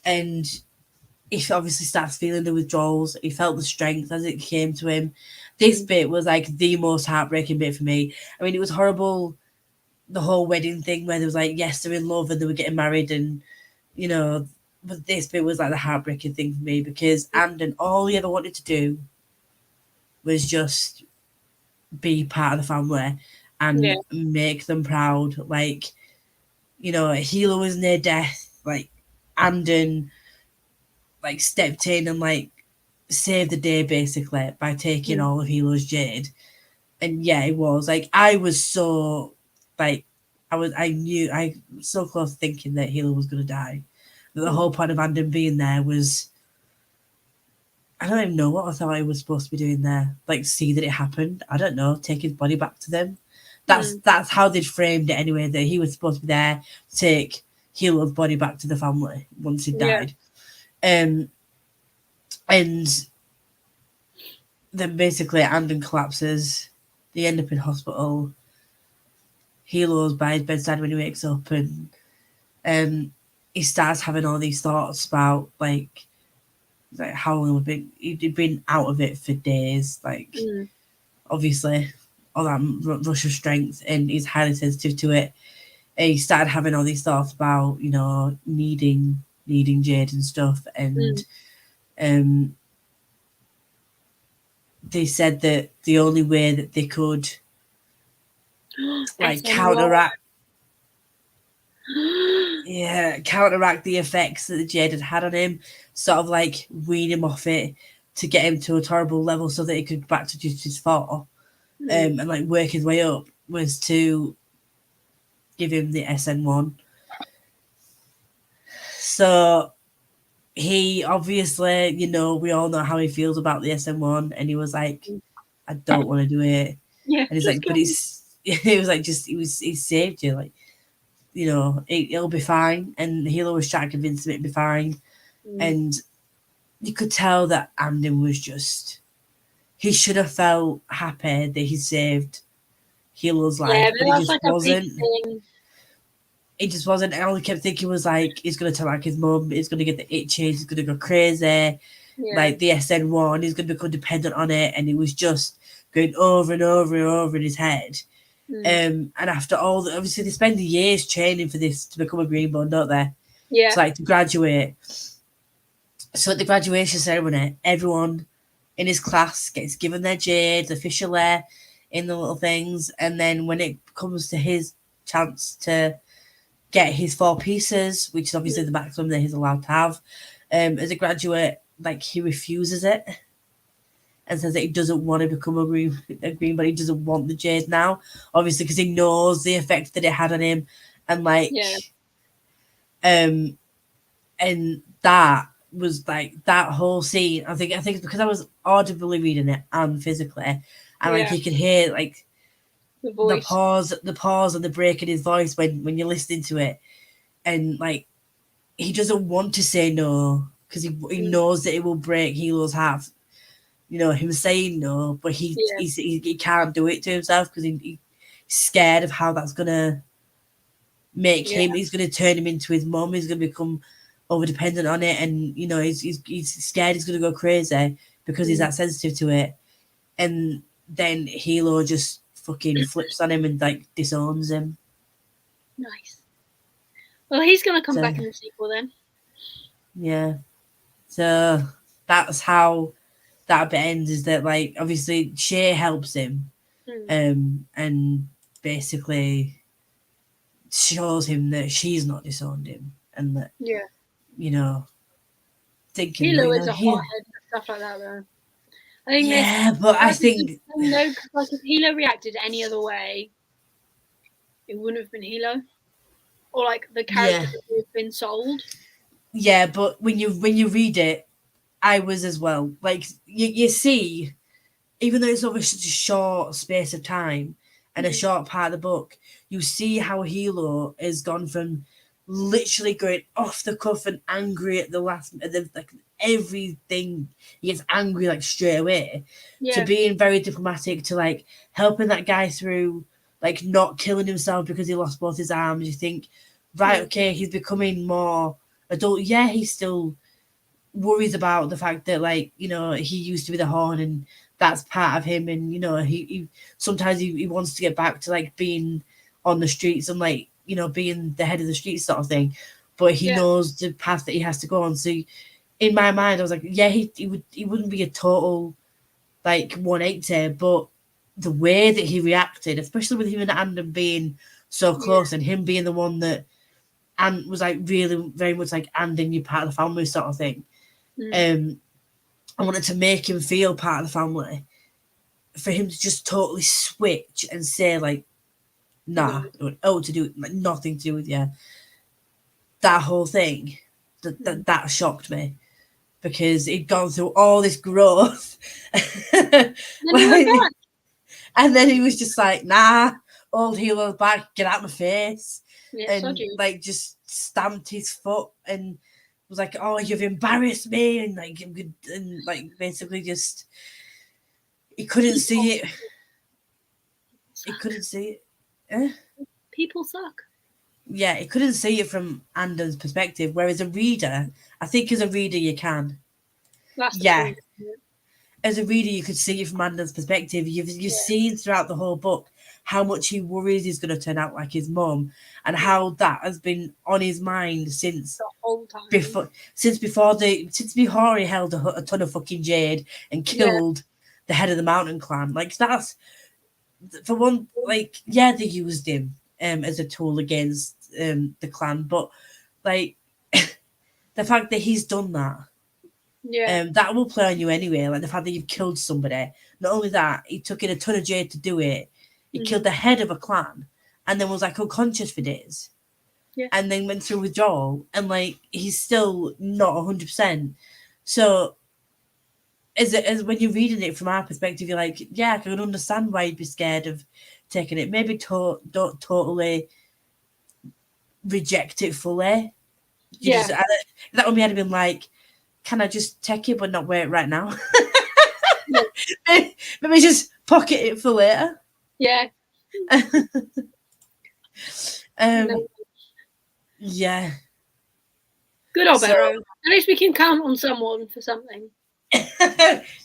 he obviously starts feeling the withdrawals. He felt the strength as it came to him. This bit was like the most heartbreaking bit for me. I mean, it was horrible, the whole wedding thing where there was like, yes, they're in love and they were getting married, and but this bit was like the heartbreaking thing for me, because Andon, all he ever wanted to do was just be part of the family and make them proud. Like, Hilo was near death. Like, Andon like stepped in and like saved the day basically by taking all of Hilo's jade. And it was like, I was so like, I was so close to thinking that Hilo was going to die. But the whole point of Andon being there was, I don't even know what I thought he was supposed to be doing there. Like, see that it happened. I don't know, take his body back to them. That's how they'd framed it anyway, that he was supposed to be there to take Hilo's body back to the family once he died. And then basically Andon collapses. They end up in hospital. Hilo's by his bedside when he wakes up, and he starts having all these thoughts about like how long he'd been out of it for days. Like obviously all that rush of strength, and he's highly sensitive to it. And he started having all these thoughts about needing Jade and stuff, and they said that the only way that they could like counteract the effects that the Jade had on him, sort of like wean him off it to get him to a tolerable level so that he could go back to Justice 4 and like work his way up, was to give him the SN1. So he obviously, we all know how he feels about the SN1, and he was like, I don't want to do it. Yeah. And he's like, but he was like, he saved you, like, it'll be fine. And Hilo was trying to convince him it'd be fine. And you could tell that Amden was just, he should have felt happy that he saved Hilo's life, but he just wasn't. He just wasn't. And all he kept thinking was like, he's going to tell like his mum, he's going to get the itches, he's going to go crazy. Like the SN1, he's going to become dependent on it. And it was just going over and over and over in his head. And after all, obviously they spend years training for this to become a green bone, don't they? Yeah. So like to graduate. So at the graduation ceremony, everyone in his class gets given their Jade officially in the little things, and then when it comes to his chance to get his 4 pieces, which is obviously the maximum that he's allowed to have, as a graduate, like he refuses it and says that he doesn't want to become a green, but he doesn't want the Jade now, obviously because he knows the effect that it had on him, and like, and that was like that whole scene. I think it's because I was audibly reading it and physically, and like you could hear like the pause and the break in his voice when you're listening to it, and like he doesn't want to say no because he knows that it will break Hilo's heart. Him saying no, but he can't do it to himself because he's scared of how that's gonna make him. He's gonna turn him into his mum. He's gonna become over dependent on it, and he's scared he's gonna go crazy because he's that sensitive to it. And then Hilo just fucking flips on him and like disowns him. Nice. Well, he's gonna come back in the sequel then. Yeah. So that's how that bit ends, is that like obviously Shay helps him and basically shows him that she's not disowned him, and that thinking Hilo is a hothead and stuff like that though. I think but I think like if Hilo reacted any other way, it wouldn't have been Hilo, or like the character would have been sold. Yeah, but when you read it, I was as well. Like you see, even though it's over such a short space of time and a short part of the book, you see how Hilo has gone from literally going off the cuff and angry at the last, like everything. He gets angry like straight away, to being very diplomatic, to like helping that guy through, like not killing himself because he lost both his arms. You think, right, okay, he's becoming more adult. Yeah, he still worries about the fact that like he used to be the Horn and that's part of him, and he sometimes he wants to get back to like being on the streets and like being the head of the streets sort of thing, but he knows the path that he has to go on. So in my mind I was like, he wouldn't be a total like 180, but the way that he reacted, especially with him and Andon being so close and him being the one that and was like really very much like Andon, you're part of the family sort of thing. I wanted to make him feel part of the family. For him to just totally switch and say like, nah, to do like nothing to do with you. That whole thing, that shocked me, because he'd gone through all this growth, like, and then he was just like, nah, old Hilo's back, get out my face, and like just stamped his foot and was like, oh, you've embarrassed me, and like basically just he couldn't see it. He couldn't see it. People suck. Yeah, he couldn't see it from Andon's perspective, whereas a reader, I think as a reader you can. That's the Yeah. point. As a reader, you could see it from Andon's perspective. You've seen throughout the whole book how much he worries he's going to turn out like his mum, and how that has been on his mind since the whole time. Since before he held a ton of fucking jade and killed the head of the mountain clan. Like, that's, for one, like, yeah, they used him as a tool against the clan, but like the fact that he's done that. That will play on you anyway. Like the fact that you've killed somebody. Not only that, he took in a ton of jade to do it. He killed the head of a clan, and then was like unconscious for days. And then went through withdrawal, and like he's still not 100%. So, as when you're reading it from our perspective, you're like, yeah, I can understand why you'd be scared of taking it. Maybe don't totally reject it fully. That would be had been like, can I just take it but not wear it right now? Maybe just pocket it for later. Yeah. Yeah. Good old Barrow. At least we can count on someone for something.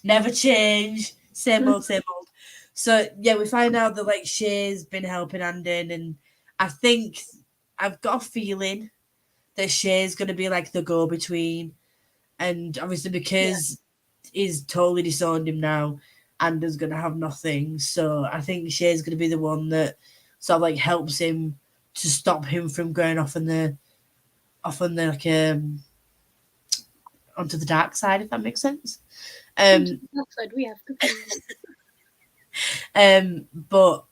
Never change. Same old, same old. So yeah, we find out that like Shay's been helping Andon, and I think I've got a feeling that Shay's gonna be like the go-between, and obviously because he's totally disowned him now, Andon's gonna have nothing. So I think Shay's gonna be the one that sort of like helps him to stop him from going off on the like onto the dark side, if that makes sense. Onto the dark side, we have cookies. But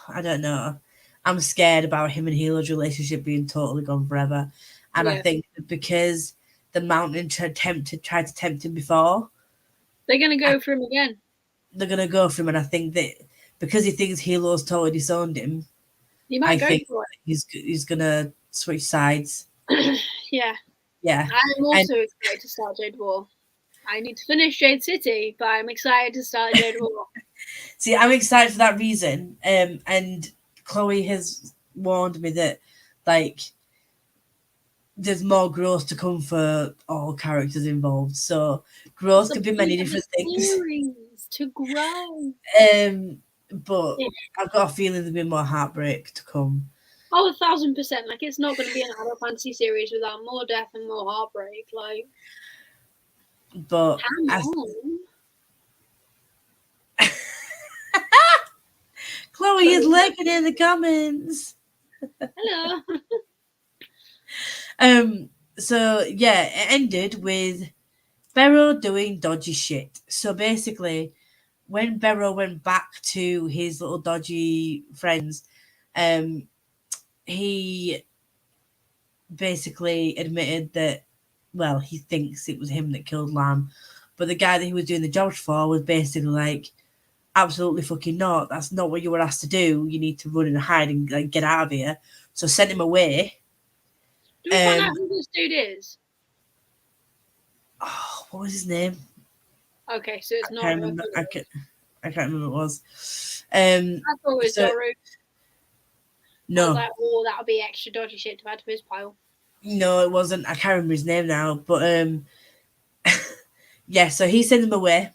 I don't know. I'm scared about him and Hilo's relationship being totally gone forever. And I think because the mountain tried to tempt him before, they're gonna go for him again. They're gonna go for him, and I think that because he thinks Hilo's totally disowned him, I think for it. he's gonna switch sides. Yeah. Yeah. I'm also excited to start Jade War. I need to finish Jade City, but I'm excited to start Jade War. See, I'm excited for that reason. And Chloe has warned me that like there's more growth to come for all characters involved. So growth could be many different things. To grow. But I've got a feeling there'll be more heartbreak to come. Oh, 1,000%. Like, it's not going to be an adult fantasy series without more death and more heartbreak. Like, but Chloe is lurking in the comments. Hello. So yeah, it ended with Barrow doing dodgy shit. So basically, when Barrow went back to his little dodgy friends, he basically admitted that, well, he thinks it was him that killed Lamb, but the guy that he was doing the job for was basically like, absolutely fucking not. That's not what you were asked to do. You need to run and hide and like get out of here. So sent him away. Do we find out who this dude is? Oh, what was his name? Okay, so it's not. I can't remember what it was. I thought it was Doru. No. I was like, oh, that'll be extra dodgy shit to add to his pile. No, it wasn't. I can't remember his name now, but yeah. So he sent him away,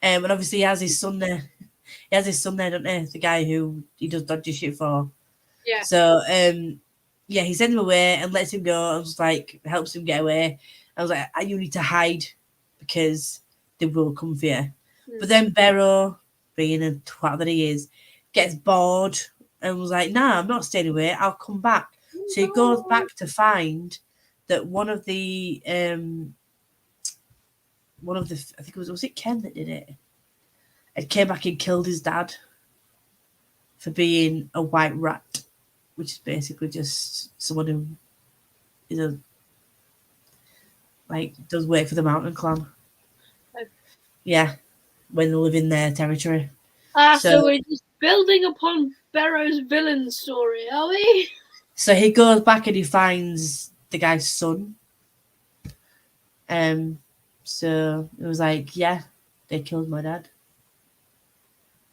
and obviously he has his son there. He has his son there, don't he? The guy who he does dodgy shit for. Yeah. So yeah, he sends him away and lets him go. I was like, helps him get away. I was like, you need to hide because they will come for you. But then Barrow, being a twat that he is, gets bored and was like, nah, I'm not staying away. I'll come back. So he goes back to find that one of the I think was it Ken that did it? It came back and killed his dad for being a white rat, which is basically just someone who is does work for the mountain clan. Yeah, when they live in their territory. So we're just building upon Barrow's villain story, are we? So he goes back and he finds the guy's son. So it was like, yeah, they killed my dad.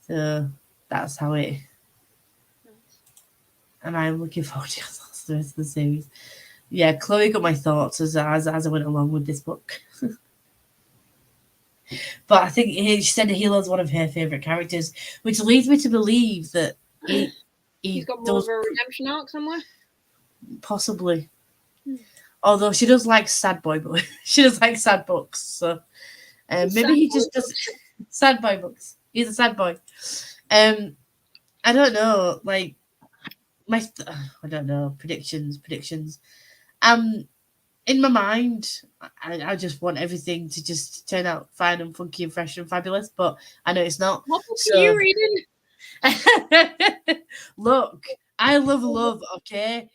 So that's how it and I'm looking forward to the rest of the series. Yeah, Chloe got my thoughts as I went along with this book. But I think she said Hilo's one of her favourite characters, which leads me to believe that he's got more of a redemption arc somewhere. Possibly. Although she does like sad boy books. She does like sad books. So maybe he just does sad boy books. He's a sad boy. I don't know. Like I don't know. Predictions. In my mind, I just want everything to just turn out fine and funky and fresh and fabulous, but I know it's not. What book are you reading? Look, I love love, okay?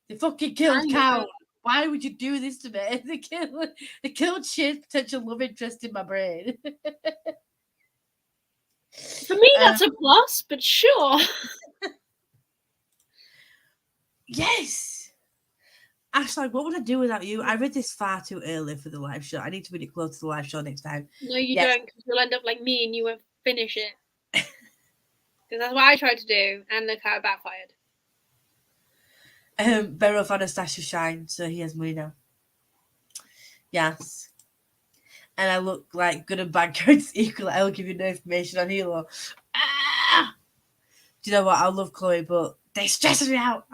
They fucking killed Count. Why would you do this to me? They killed Shane's potential love interest in my brain. For me, that's a plus, but sure. Yes. Ashley, what would I do without you? I read this far too early for the live show. I need to read it close to the live show next time. No, you don't, because you'll end up like me and you won't finish it. Because that's what I tried to do, and look how it backfired. Beryl found a stash of shine, so he has money now. Yes. And I look like good and bad characters equally. I will give you no information on Hilo. Ah! Do you know what? I love Chloe, but they stress me out.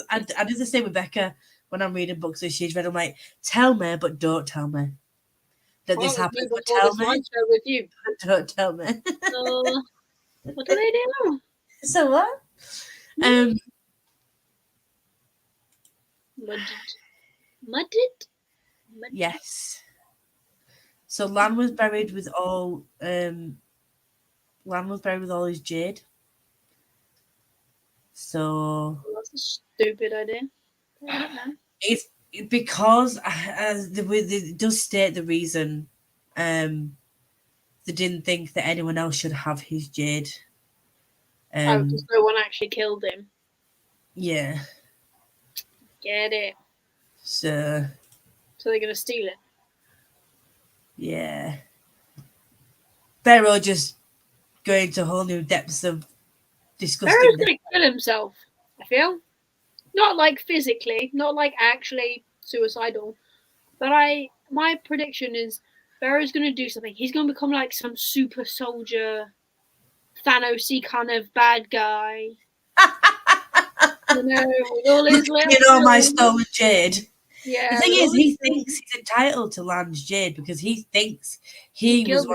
I do the same with Becca when I'm reading books that she's read. I'm like, tell me, but don't tell me that this happened. But tell me, with you. Don't tell me. So, what do they do? So what? Mudded? Yes. So Lan was buried with all his jade. So that's a stupid idea. It's because it does state the reason they didn't think that anyone else should have his jade. Because no one actually killed him. Yeah. Get it. So they're gonna steal it. Yeah. Beryl just going to whole new depths of disgusting. Beryl's gonna kill himself, I feel. Not like physically, not like actually suicidal. But my prediction is Beryl's gonna do something. He's gonna become like some super soldier, Thanos-y kind of bad guy. You know, with all his little my stolen jade. Yeah. The thing is, he thinks he's entitled to Lan's jade because he thinks he thinks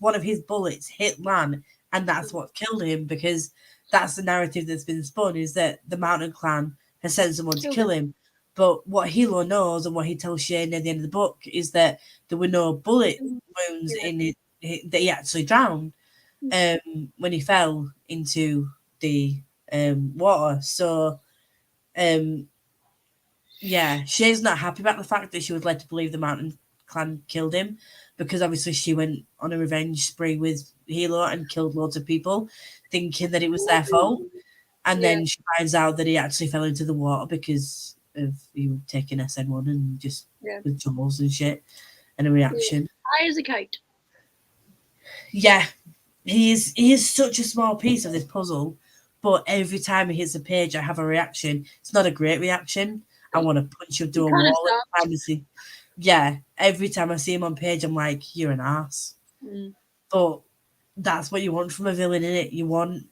one of his bullets hit Lan, and that's what killed him, because that's the narrative that's been spun, is that the Mountain Clan has sent someone to kill him. But what Hilo knows, and what he tells Shane at the end of the book, is that there were no bullet wounds in it, that he actually drowned when he fell into the water. So yeah, Shay's not happy about the fact that she was led to believe the Mountain Clan killed him, because obviously she went on a revenge spree with Hilo and killed loads of people, thinking that it was their fault. And then she finds out that he actually fell into the water because of you taking SN1 and just with troubles and shit and a reaction. High as a kite. Yeah, he is such a small piece of this puzzle, but every time he hits a page, I have a reaction. It's not a great reaction. I want to punch him through a wall every time I see. Yeah, every time I see him on page, I'm like, you're an ass. But that's what you want from a villain, innit? You want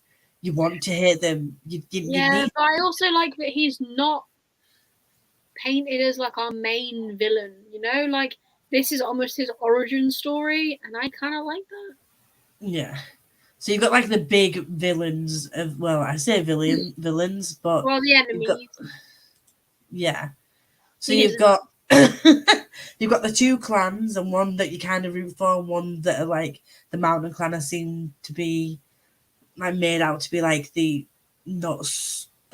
to hate them. You but I also like that he's not painted as like our main villain. You know, like this is almost his origin story, and I kind of like that. Yeah. So you've got like the big villains of, well, I say villains, but the enemies. Yeah. So you've got you've got the two clans, and one that you kind of root for, and one that are like the Mountain Clan are seen to be like made out to be like the not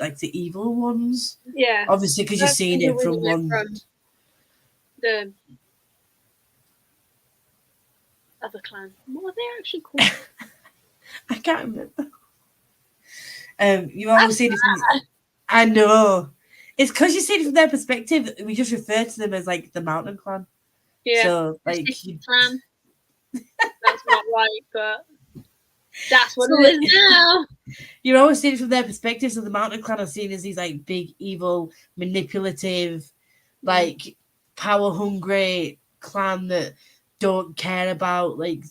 like the evil ones. Yeah. Obviously, because you're seeing it from one. The other clan. What are they actually called? I can't remember. You always see it from. I know. It's because you see it from their perspective. We just refer to them as like the Mountain Clan. Yeah. So like clan. That's not right, but That's what it is now. You're always seeing it from their perspective. So the Mountain Clan are seen as these like big, evil, manipulative, like power hungry clan that don't care about like,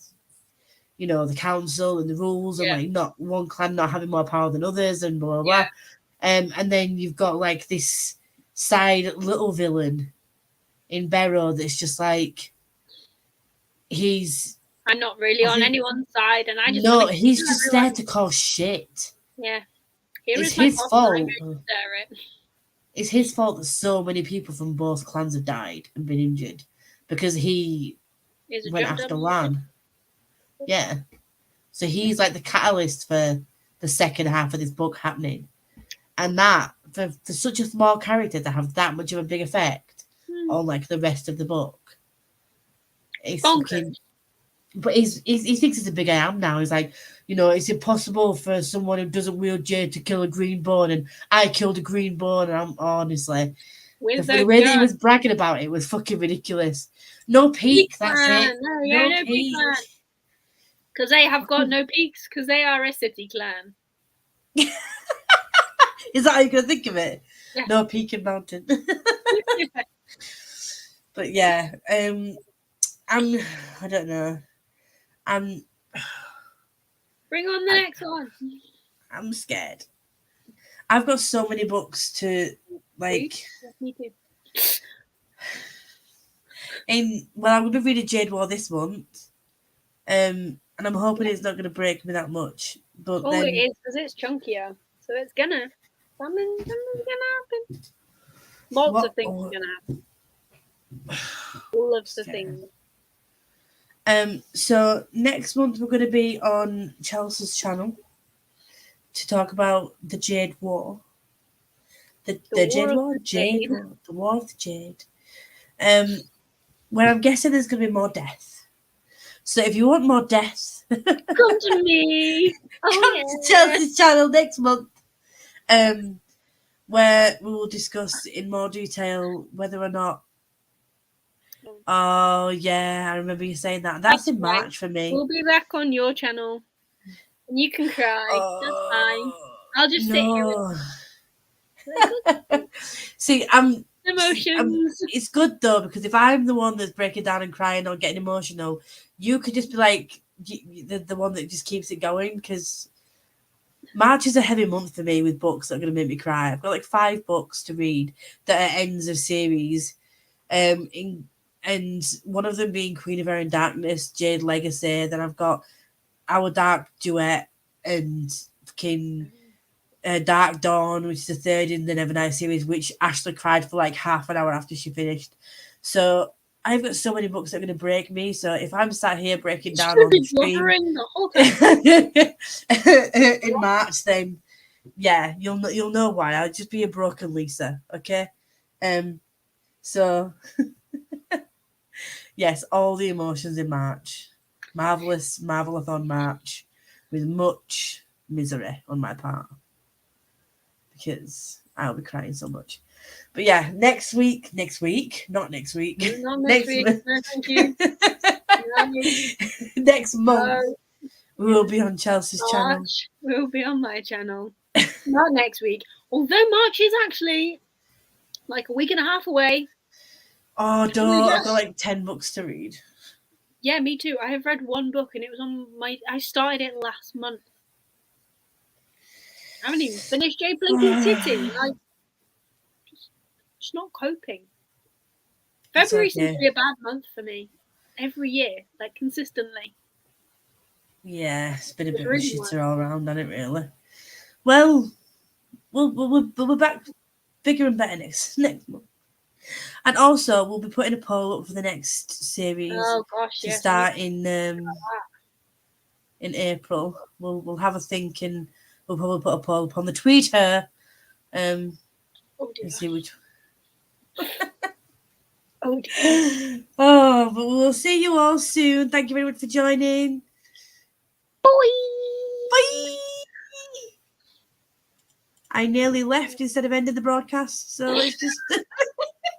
you know, the council and the rules and like not one clan not having more power than others and blah blah blah. And then you've got like this side little villain in Barrow that's just like I'm not really on anyone's side, and I just he's just there to cause shit. Yeah, it's his fault. It's his fault that so many people from both clans have died and been injured because he went after Lan. Yeah, so he's like the catalyst for the second half of this book happening, and that for such a small character to have that much of a big effect on like the rest of the book, it's fucking. But he thinks it's a big I am now. He's like, you know, it's impossible for someone who doesn't wield Jade to kill a greenbone, and I killed a greenbone, and I'm honestly the way that he was bragging about it was fucking ridiculous. No peak, that's it. No peak. Because they have got no peaks, because they are a city clan. Is that how you're gonna think of it? Yeah. No peak in mountain. But yeah, I don't know. Bring on the next one. I'm scared. I've got so many books to like. Me too. I'm going to read a Jade War this month, and I'm hoping it's not going to break me that much. But it is because it's chunkier, so it's gonna. Something's gonna happen. Lots of things are gonna happen. All of the things. So next month we're going to be on Chelsea's channel to talk about the Jade War. The Jade War? Jade War. The War of the Jade. Where I'm guessing there's going to be more death. So if you want more death, come to me. To Chelsea's channel next month. Where we will discuss in more detail whether or not. Oh yeah, I remember you saying that. That's in March for me. We'll be back on your channel, and you can cry. That's fine. I'll just sit here. See, emotions. It's good though because if I'm the one that's breaking down and crying or getting emotional, you could just be like the one that just keeps it going. Because March is a heavy month for me with books that are going to make me cry. I've got like 5 books to read that are ends of series. And one of them being Queen of Air and Darkness, Jade Legacy. Then I've got Our Dark Duet and fucking Dark Dawn, which is the 3rd in the Nevernight series, which Ashley cried for like half an hour after she finished. So I've got so many books that are going to break me. So if I'm sat here breaking down on stream in March, then yeah, you'll know why. I'll just be a broken Lisa, okay? So yes, all the emotions in March. Marvelous Marvelathon March with much misery on my part because I'll be crying so much. But yeah, next week, not next week. Not next week. No, thank you. Next month, we will be on Chelsea's channel. We'll be on my channel. Not next week. Although March is actually like a week and a half away. Oh, don't. I've got like 10 books to read. Yeah, me too. I have read 1 book and it was on I started it last month. I haven't even finished Jade Blinking City. Like, just not coping. February seems to be a bad month for me. Every year, like consistently. Yeah, it's been a bit of a shitter all around, hasn't it, really? Well, we'll be back bigger and better next month. And also, we'll be putting a poll up for the next series to start in April. We'll have a think and we'll probably put a poll up on the Twitter and see which. But we'll see you all soon. Thank you very much for joining. Bye. I nearly left instead of ending the broadcast, so let's just.